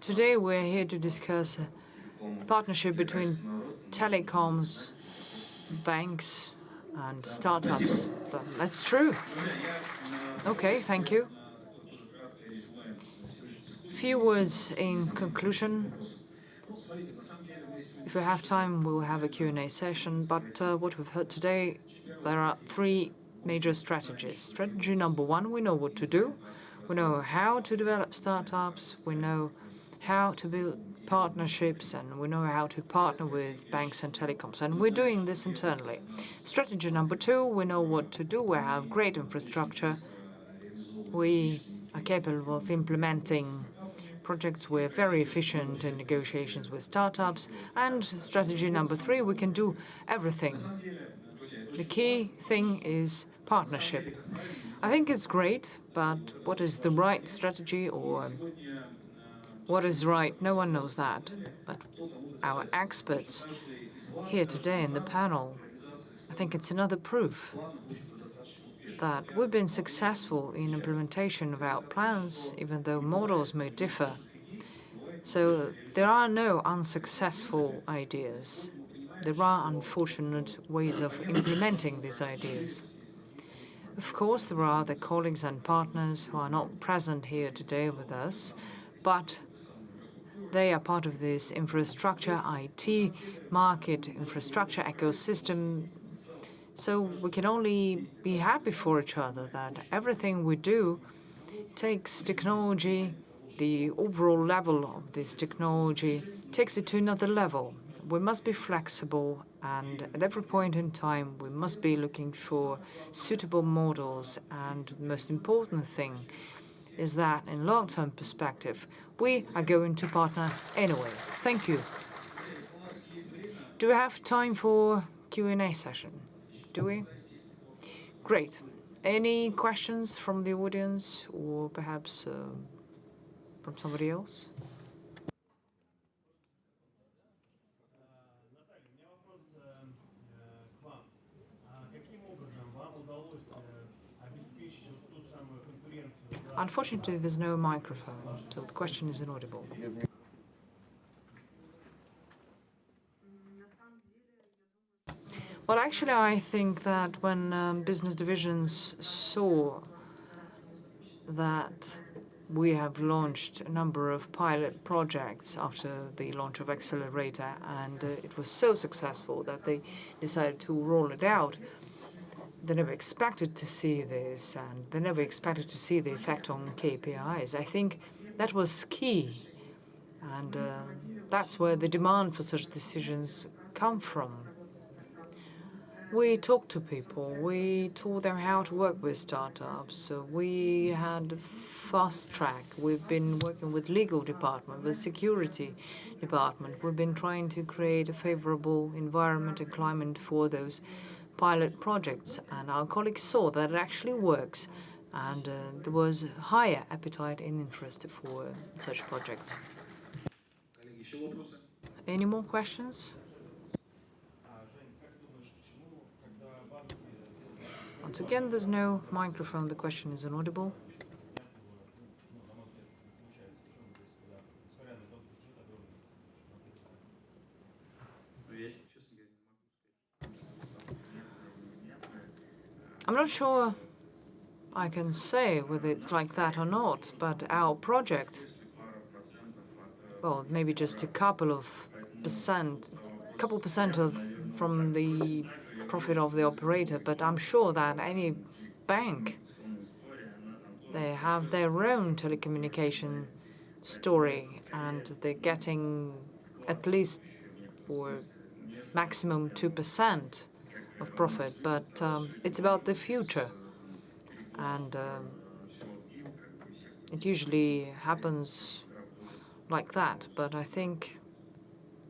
today we're here to discuss a partnership between telecoms, banks, and startups. That's true. Okay, thank you. Few words in conclusion. If we have time, we'll have a Q&A session. But what we've heard today, there are three major strategies. Strategy number one, we know what to do. We know how to develop startups. We know how to build partnerships, and we know how to partner with banks and telecoms. And we're doing this internally. Strategy number two, we know what to do. We have great infrastructure. We are capable of implementing projects. We're very efficient in negotiations with startups. And strategy number three, we can do everything. The key thing is partnership. I think it's great, but what is the right strategy, or what is right? No one knows that. But our experts here today in the panel, I think it's another proof that we've been successful in implementation of our plans, even though models may differ. So there are no unsuccessful ideas. There are unfortunate ways of implementing these ideas. Of course, there are other colleagues and partners who are not present here today with us, but they are part of this infrastructure, IT, market, infrastructure ecosystem. So we can only be happy for each other that everything we do takes technology, the overall level of this technology, takes it to another level. We must be flexible, and at every point in time, we must be looking for suitable models. And the most important thing is that in long-term perspective, we are going to partner anyway. Thank you. Do we have time for Q&A session? Do we? Great. Any questions from the audience, or perhaps from somebody else? Unfortunately, there's no microphone, so the question is inaudible. Well, actually, I think that when business divisions saw that we have launched a number of pilot projects after the launch of Accelerator, and it was so successful that they decided to roll it out, they never expected to see this, and they never expected to see the effect on KPIs. I think that was key, and that's where the demand for such decisions come from. We talked to people, we taught them how to work with startups, so we had fast track. We've been working with legal department, with security department. We've been trying to create a favorable environment and climate for those pilot projects, and our colleagues saw that it actually works, and there was higher appetite and interest for such projects. Any more questions? Once again, there's no microphone. The question is inaudible. I'm not sure I can say whether it's like that or not, but our project, well, maybe just a couple percent from the profit of the operator, but I'm sure that any bank, they have their own telecommunication story, and they're getting at least or maximum 2% of profit, but it's about the future, and it usually happens like that, but I think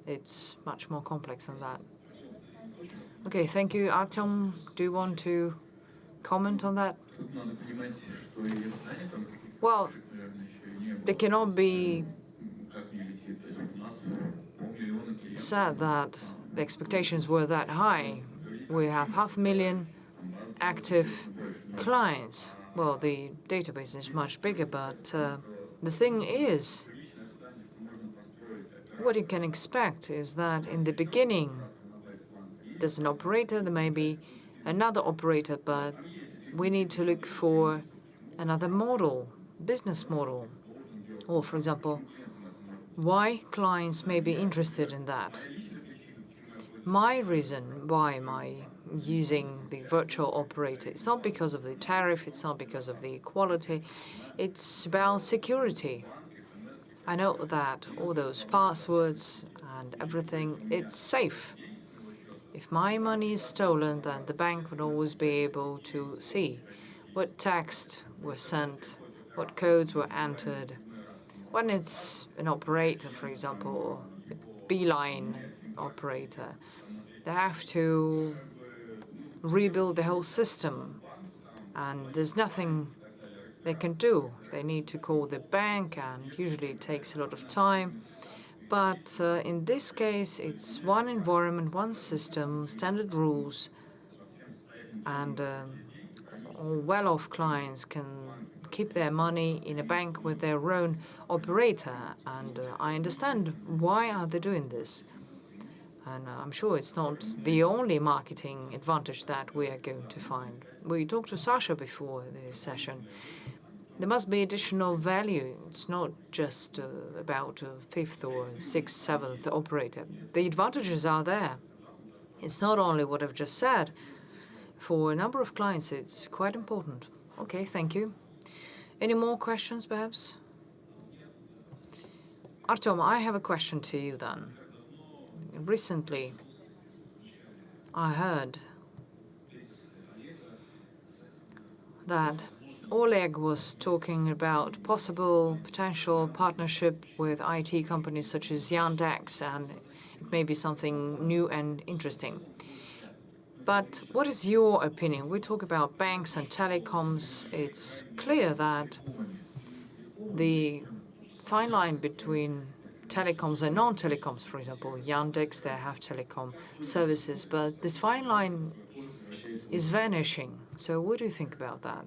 it's much more complex than that. Okay, thank you. Artem, do you want to comment on that? Well, it cannot be said that the expectations were that high. We have 500,000 active clients. Well, the database is much bigger, but the thing is, what you can expect is that in the beginning, there's an operator, there may be another operator, but we need to look for another model, business model, or, for example, why clients may be interested in that. My reason why am I using the virtual operator, it's not because of the tariff, it's not because of the quality, it's about security. I know that all those passwords and everything, it's safe. If my money is stolen, then the bank would always be able to see what text was sent, what codes were entered. When it's an operator, for example, a beeline operator, they have to rebuild the whole system, and there's nothing they can do. They need to call the bank, and usually it takes a lot of time. But in this case, it's one environment, one system, standard rules, and all well-off clients can keep their money in a bank with their own operator. And I understand why are they doing this. And I'm sure it's not the only marketing advantage that we are going to find. We talked to Sasha before this session. There must be additional value. It's not just about a fifth or sixth, seventh operator. The advantages are there. It's not only what I've just said. For a number of clients, it's quite important. Okay, thank you. Any more questions, perhaps? Artem, I have a question to you then. Recently, I heard that Oleg was talking about possible potential partnership with IT companies such as Yandex, and it may be something new and interesting. But what is your opinion? We talk about banks and telecoms. It's clear that the fine line between telecoms and non-telecoms, for example, Yandex, they have telecom services, but this fine line is vanishing. So what do you think about that?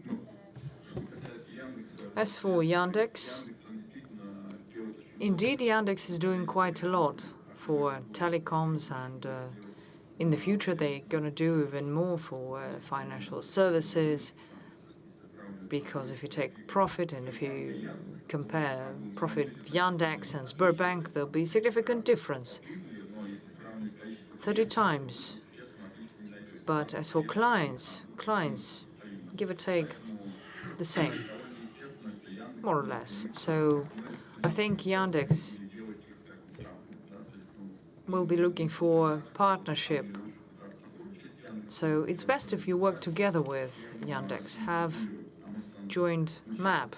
As for Yandex, indeed, Yandex is doing quite a lot for telecoms, and in the future, they're going to do even more for financial services, because if you take profit and if you compare profit of Yandex and Sberbank, there'll be significant difference, 30 times. But as for clients, give or take the same, more or less. So I think Yandex will be looking for partnership. So it's best if you work together with Yandex, have joint map.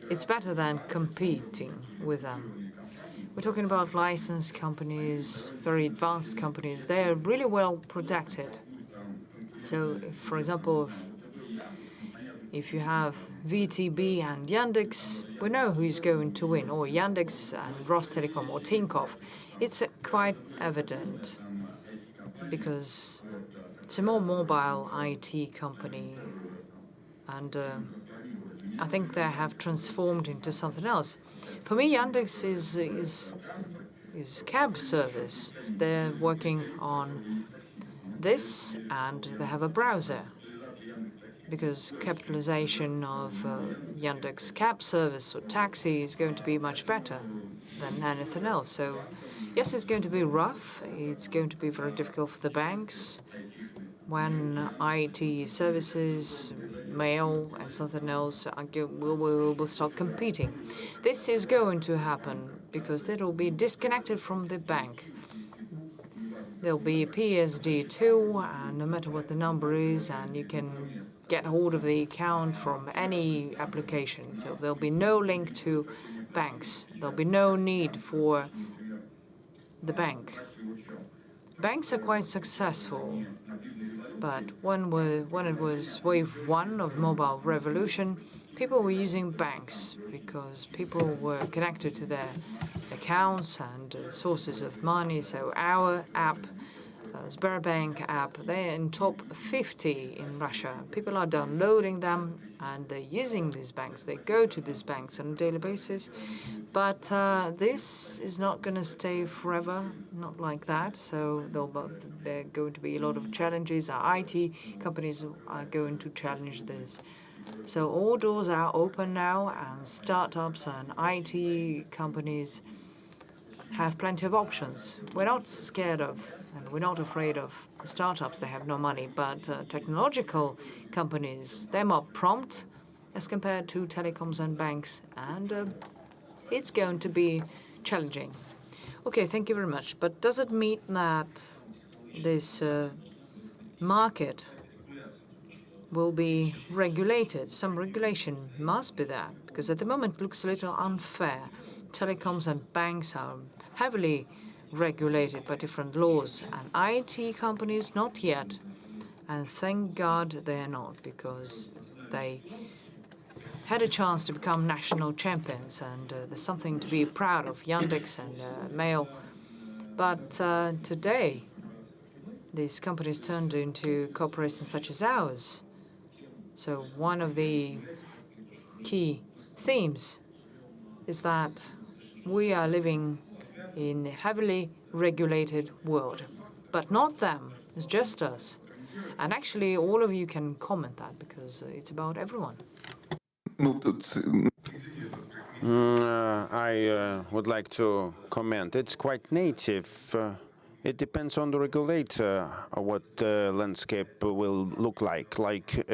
It's better than competing with them. We're talking about licensed companies, very advanced companies. They're really well protected. So, for example, if you have VTB and Yandex, we know who's going to win, or Yandex and Rostelecom or Tinkoff. It's quite evident because it's a more mobile IT company, and I think they have transformed into something else. For me, Yandex is cab service. They're working on this, and they have a browser, because capitalization of Yandex cab service or taxi is going to be much better than anything else. So yes, it's going to be rough. It's going to be very difficult for the banks when IT services, mail and something else will start competing. This is going to happen because they will be disconnected from the bank. There'll be PSD2, and no matter what the number is, and you can get hold of the account from any application. So there'll be no link to banks. There'll be no need for the bank. Banks are quite successful, but when it was wave one of mobile revolution, people were using banks because people were connected to their accounts and sources of money. So our app, Sberbank app, they're in top 50 in Russia. People are downloading them and they're using these banks. They go to these banks on a daily basis. But this is not going to stay forever, not like that. So there are going to be a lot of challenges. Our IT companies are going to challenge this. So all doors are open now, and startups and IT companies have plenty of options. We're not scared of, and we're not afraid of startups. They have no money, but technological companies, they're more prompt as compared to telecoms and banks, and it's going to be challenging. Okay, thank you very much. But does it mean that this market will be regulated? Some regulation must be there, because at the moment it looks a little unfair. Telecoms and banks are heavily regulated by different laws, and IT companies not yet. And thank God they're not, because they had a chance to become national champions, and there's something to be proud of, Yandex and Mail. But today, these companies turned into corporations such as ours. So one of the key themes is that we are living in a heavily regulated world, but not them, it's just us. And actually, all of you can comment that, because it's about everyone. I would like to comment. It's quite native. It depends on the regulator what the landscape will look like. Like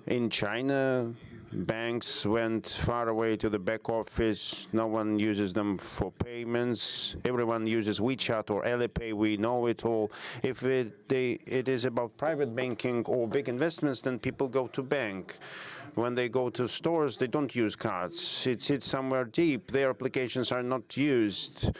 in China, banks went far away to the back office. No one uses them for payments. Everyone uses WeChat or Alipay. We know it all. If it is about private banking or big investments, then people go to bank. When they go to stores, they don't use cards. It sits somewhere deep. Their applications are not used.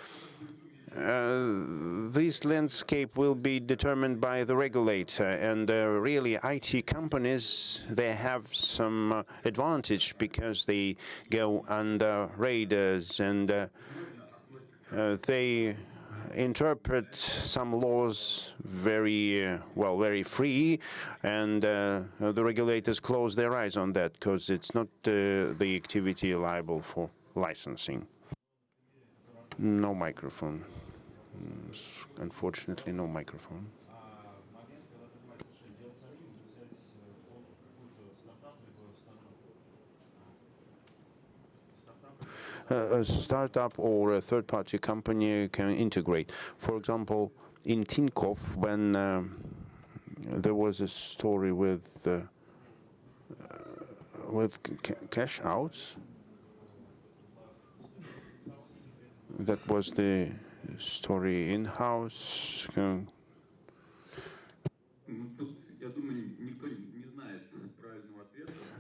This landscape will be determined by the regulator, and really IT companies, they have some advantage because they go under radars, and they interpret some laws very well, very free, and the regulators close their eyes on that because it's not the activity liable for licensing. No microphone. Unfortunately, no microphone. A startup or a third-party company can integrate. For example, in Tinkoff, when there was a story with cash outs, that was the story in-house.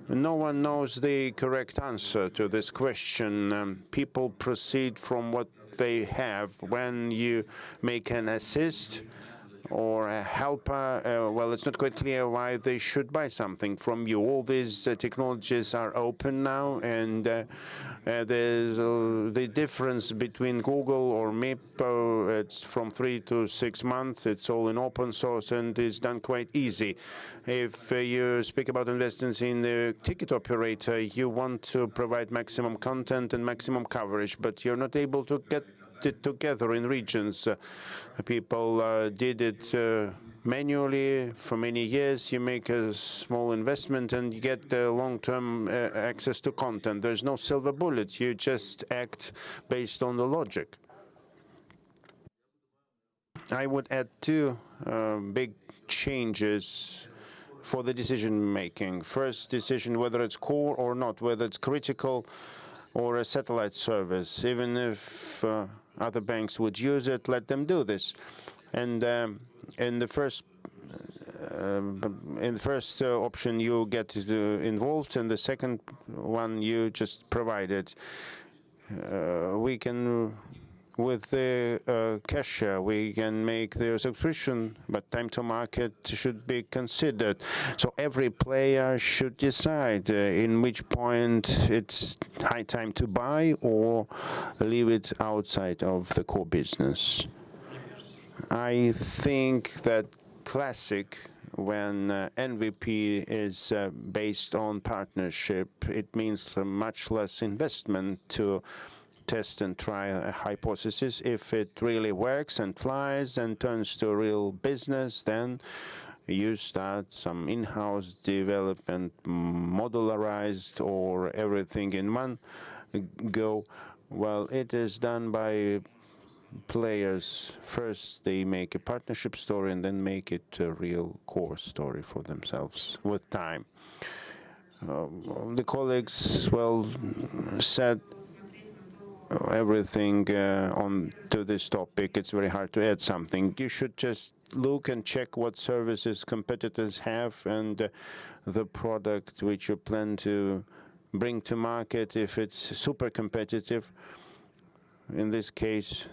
No one knows the correct answer to this question. People proceed from what they have. When you make an assist or a helper, well, it's not quite clear why they should buy something from you. All these technologies are open now, and there's the difference between Google or MIP, it's from 3 to 6 months. It's all in open source, and it's done quite easy. If you speak about investments in the ticket operator, you want to provide maximum content and maximum coverage, but you're not able to get it together in regions. People did it manually for many years. You make a small investment and you get long-term access to content. There's no silver bullet. You just act based on the logic. I would add two big changes for the decision-making. First decision, whether it's core or not, whether it's critical or a satellite service. Even if other banks would use it, let them do this. And in the first option, you get involved, and the second one, you just provide it. We can, with the cashier, we can make the subscription, but time to market should be considered. So every player should decide in which point it's high time to buy or leave it outside of the core business. I think that classic, when MVP is based on partnership, it means much less investment to test and try a hypothesis. If it really works and flies and turns to a real business, then you start some in-house development, modularized or everything in one go. Well, it is done by players. First, they make a partnership story and then make it a real core story for themselves with time. The colleagues, well, said everything on to this topic. It's very hard to add something. You should just look and check what services competitors have and the product which you plan to bring to market. If it's super competitive, in this case,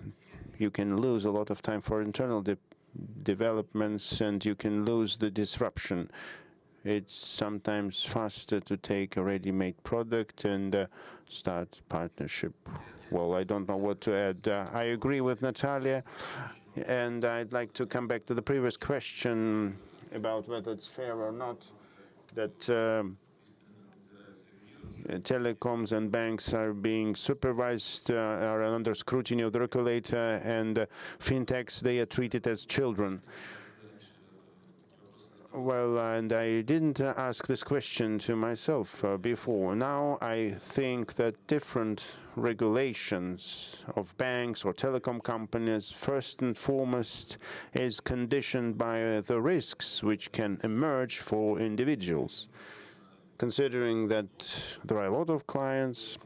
you can lose a lot of time for internal developments, and you can lose the disruption. It's sometimes faster to take a ready-made product and start partnership. Well, I don't know what to add. I agree with Natalia, and I'd like to come back to the previous question about whether it's fair or not that telecoms and banks are being supervised, are under scrutiny of the regulator, and fintechs, they are treated as children. Well, and I didn't ask this question to myself before. Now I think that different regulations of banks or telecom companies, first and foremost, is conditioned by the risks which can emerge for individuals. Considering that there are a lot of clients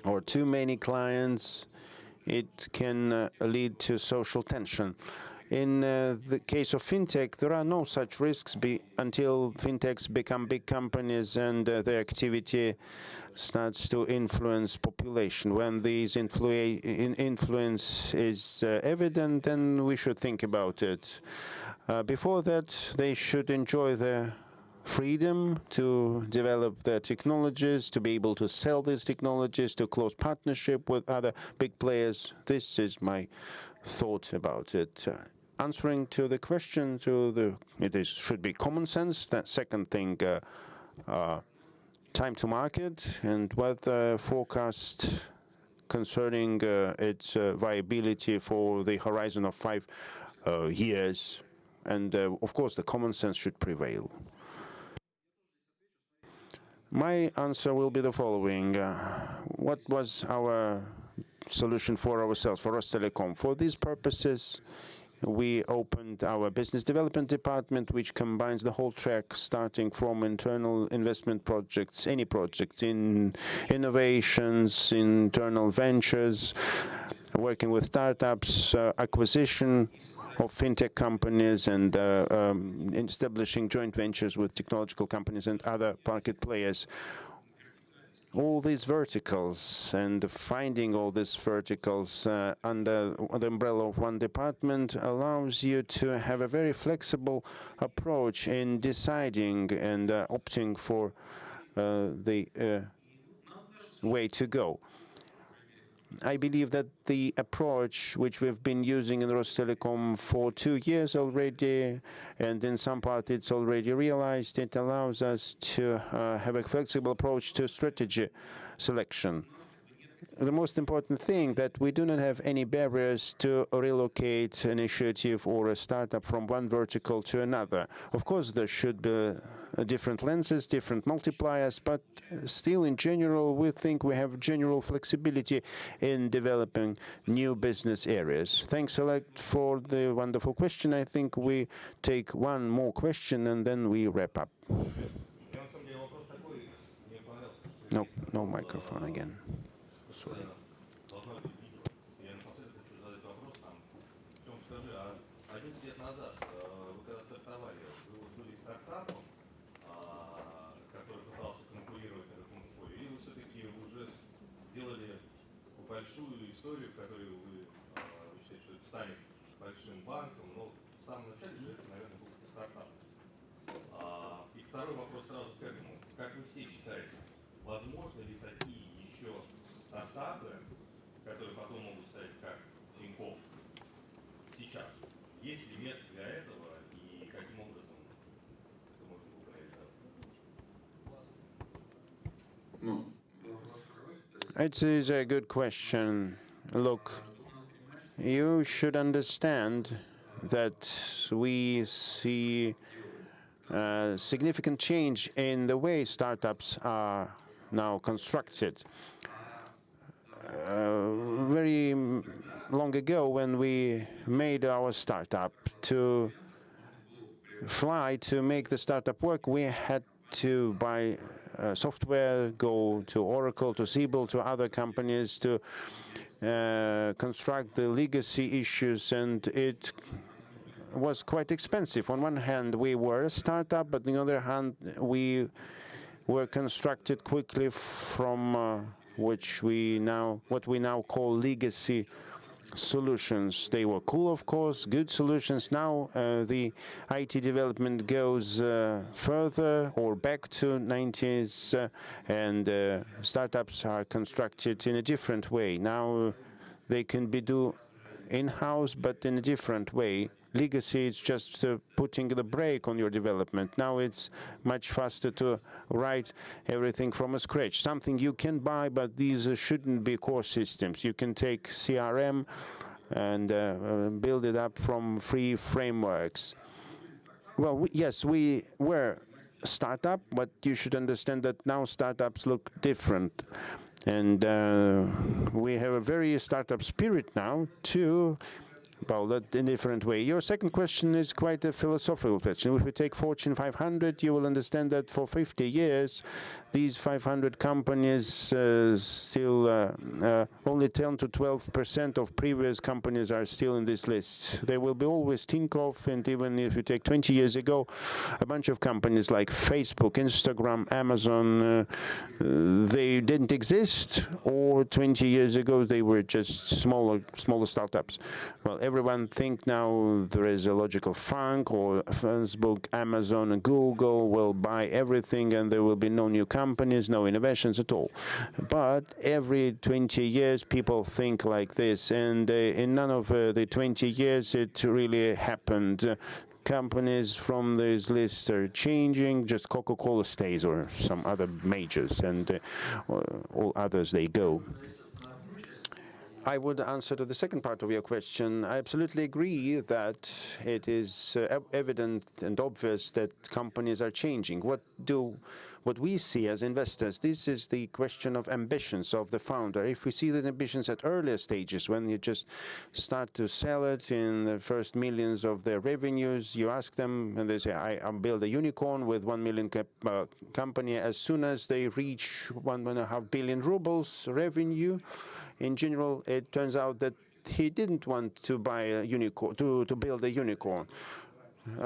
or too many clients, it can lead to social tension. In the case of fintech, there are no such risks until fintechs become big companies and their activity starts to influence population. When these influence is evident, then we should think about it. Before that, they should enjoy their freedom to develop their technologies, to be able to sell these technologies, to close partnership with other big players. This is my thought about it. Answering to the question, should be common sense. That second thing, time to market and weather forecast concerning its viability for the horizon of 5 years. And of course, the common sense should prevail. My answer will be the following. What was our solution for ourselves, for Rostelecom? For these purposes, we opened our business development department, which combines the whole track, starting from internal investment projects, any project, in innovations, internal ventures, working with startups, acquisition of fintech companies, and establishing joint ventures with technological companies and other market players. All these verticals and finding all these verticals under the umbrella of one department allows you to have a very flexible approach in deciding and opting for the way to go. I believe that the approach which we've been using in Rostelecom for 2 years already, and in some part it's already realized, it allows us to have a flexible approach to strategy selection. The most important thing that we do not have any barriers to relocate an initiative or a startup from one vertical to another. Of course, there should be different lenses, different multipliers, but still, in general, we think we have general flexibility in developing new business areas. Thanks a lot for the wonderful question. I think we take one more question and then we wrap up. No microphone again. Sorry. Большую историю, которую вы считаете, что это станет большим банком, но в самом начале же это, наверное, был стартап. И второй вопрос сразу к этому. Как вы все считаете, возможно ли такие еще стартапы, которые потом могут стать как Tinkoff сейчас? Есть ли место для этого и каким образом это можно было реализовать? It is a good question. Look, you should understand that we see a significant change in the way startups are now constructed. Very long ago, when we made our startup, to fly, to make the startup work, we had to buy software, go to Oracle, to Siebel, to other companies to construct the legacy issues, and it was quite expensive. On one hand, we were a startup, but on the other hand, we were constructed quickly from what we now call legacy solutions. They were cool, of course, good solutions. Now the IT development goes further or back to 90s, and startups are constructed in a different way. Now they can be do in-house, but in a different way. Legacy is just putting the brake on your development. Now it's much faster to write everything from scratch. Something you can buy, but these shouldn't be core systems. You can take CRM and build it up from free frameworks. Well, yes, we were a startup, but you should understand that now startups look different. And we have a very startup spirit now, too. Well, that in a different way. Your second question is quite a philosophical question. If we take Fortune 500, you will understand that for 50 years, these 500 companies still only 10 to 12% of previous companies are still in this list. There will be always Tinkoff, and even if you take 20 years ago, a bunch of companies like Facebook, Instagram, Amazon, they didn't exist, or 20 years ago they were just smaller startups. Well, everyone think now there is a logical funk, or Facebook, Amazon, and Google will buy everything, and there will be no new companies, no innovations at all. But every 20 years, people think like this, and in none of the 20 years it really happened. Companies from this list are changing, just Coca-Cola stays, or some other majors, and all others, they go. I would answer to the second part of your question. I absolutely agree that it is evident and obvious that companies are changing. What we see as investors, this is the question of ambitions of the founder. If we see the ambitions at earlier stages, when you just start to sell it in the first millions of their revenues, you ask them, and they say, I'll build a unicorn with 1 million company. As soon as they reach 1.5 billion rubles revenue, In general, it turns out that he didn't want to buy a unicorn, to build a unicorn.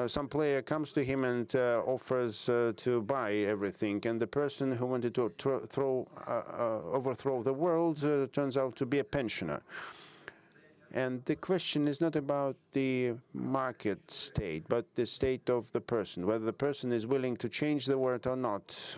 Some player comes to him and offers to buy everything, and the person who wanted to overthrow the world turns out to be a pensioner. And the question is not about the market state, but the state of the person, whether the person is willing to change the world or not.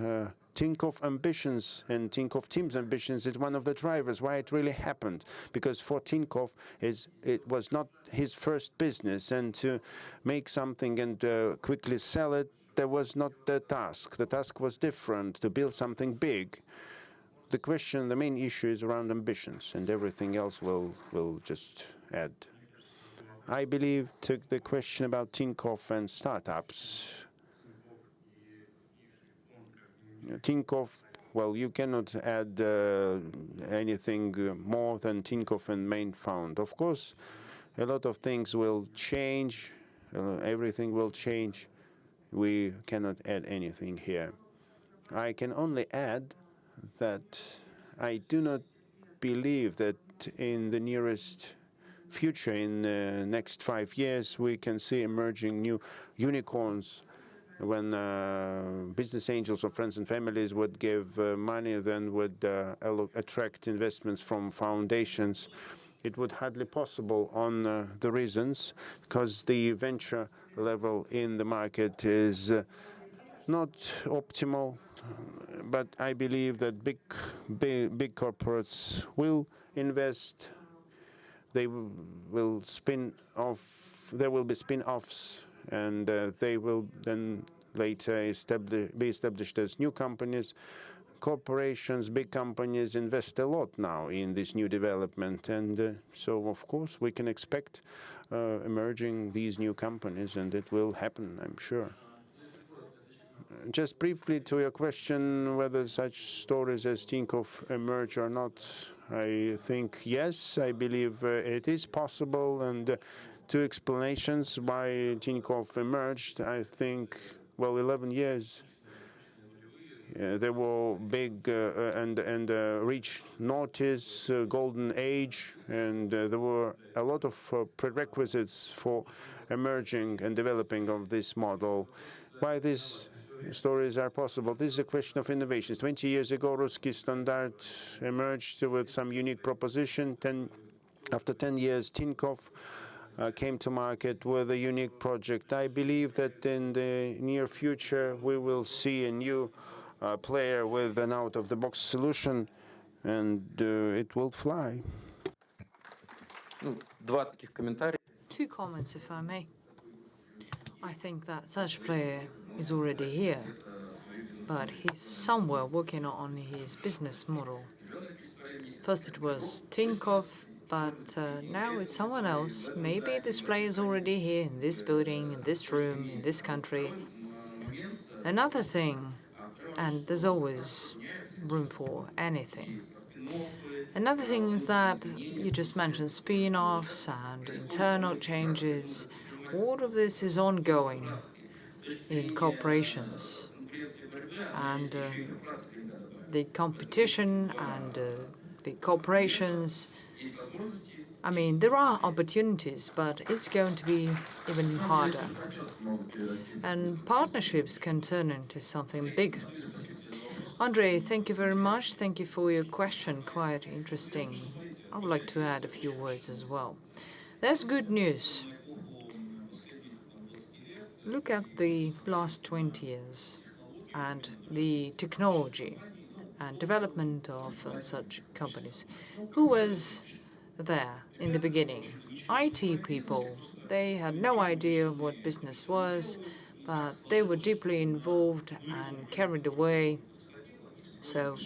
Tinkoff ambitions and Tinkoff team's ambitions is one of the drivers why it really happened. Because for Tinkoff, it was not his first business, and to make something and quickly sell it, that was not the task. The task was different, to build something big. The question, the main issue is around ambitions, and everything else will just add. I believe to the question about Tinkoff and startups. Tinkoff, well, you cannot add anything more than Tinkoff and main fund. Of course, a lot of things will change. Everything will change. We cannot add anything here. I can only add that I do not believe that in the nearest future, in the next 5 years, we can see emerging new unicorns when business angels or friends and families would give money, then would attract investments from foundations. It would hardly possible on the reasons, because the venture level in the market is not optimal. But I believe that big corporates will invest. They will spin off. There will be spin-offs, and they will then later be established as new companies. Corporations, big companies invest a lot now in this new development, and so of course we can expect emerging these new companies, and it will happen, I'm sure. Just briefly to your question whether such stories as Tinkoff emerge or not, I think yes, I believe it is possible, and two explanations why Tinkoff emerged. I think, well, 11 years. They were big and reached notice, golden age, and there were a lot of prerequisites for emerging and developing of this model. Why these stories are possible? This is a question of innovations. 20 years ago, Ruski Standard emerged with some unique proposition. After 10 years, Tinkoff came to market with a unique project. I believe that in the near future, we will see a new player with an out-of-the-box solution, and it will fly. Two comments, if I may. I think that such player is already here, but he's somewhere working on his business model. First it was Tinkoff, but now it's someone else. Maybe this player is already here in this building, in this room, in this country. Another thing, and there's always room for anything. Another thing is that you just mentioned spin-offs and internal changes. All of this is ongoing in corporations, and the competition and the corporations. I mean, there are opportunities, but it's going to be even harder. And partnerships can turn into something big. Andrei, thank you very much. Thank you for your question. Quite interesting. I would like to add a few words as well. There's good news. Look at the last 20 years and the technology and development of such companies. Who was there in the beginning? IT people. They had no idea what business was, but they were deeply involved and carried away. So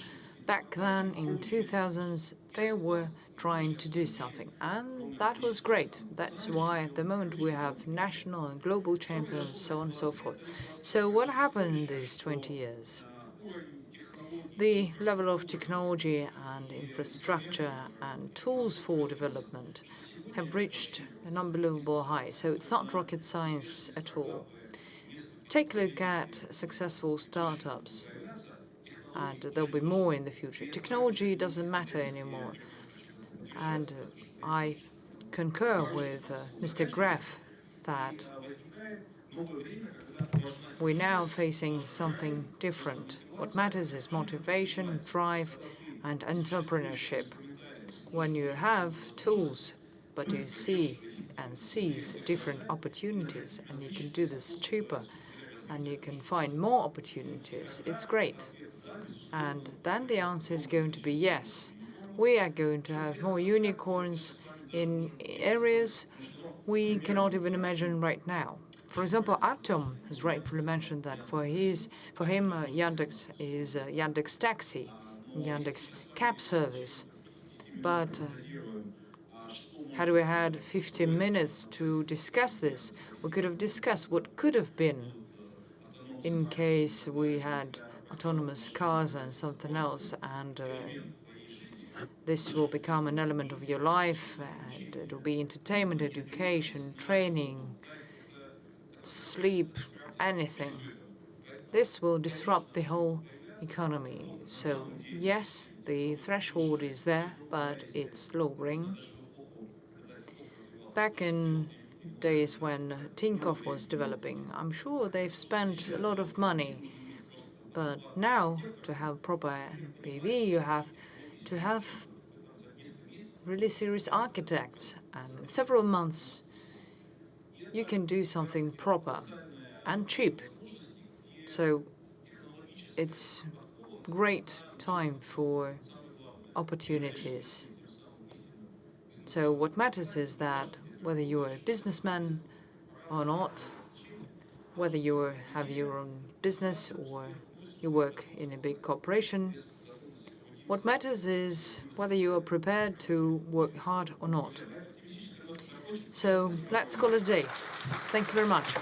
back then in 2000s, they were trying to do something, and that was great. That's why at the moment we have national and global champions, so on and so forth. So what happened in these 20 years? The level of technology and infrastructure and tools for development have reached an unbelievable high. So it's not rocket science at all. Take a look at successful startups, and there'll be more in the future. Technology doesn't matter anymore. And I concur with Mr. Greff that we're now facing something different. What matters is motivation, drive, and entrepreneurship. When you have tools, but you see and seize different opportunities, and you can do this cheaper, and you can find more opportunities, it's great. And then the answer is going to be yes. We are going to have more unicorns in areas we cannot even imagine right now. For example, Artem has rightfully mentioned that for him, Yandex is Yandex Taxi, Yandex Cab service. But had we had 15 minutes to discuss this, we could have discussed what could have been in case we had autonomous cars and something else, and this will become an element of your life, and it will be entertainment, education, training, sleep, anything. This will disrupt the whole economy. So yes, the threshold is there, but it's lowering. Back in days when Tinkoff was developing, I'm sure they've spent a lot of money. But now, to have proper PV, you have to have really serious architects. And in several months, you can do something proper and cheap. So it's great time for opportunities. So what matters is that whether you're a businessman or not, whether you have your own business or you work in a big corporation, what matters is whether you are prepared to work hard or not. So let's call it a day. Thank you very much.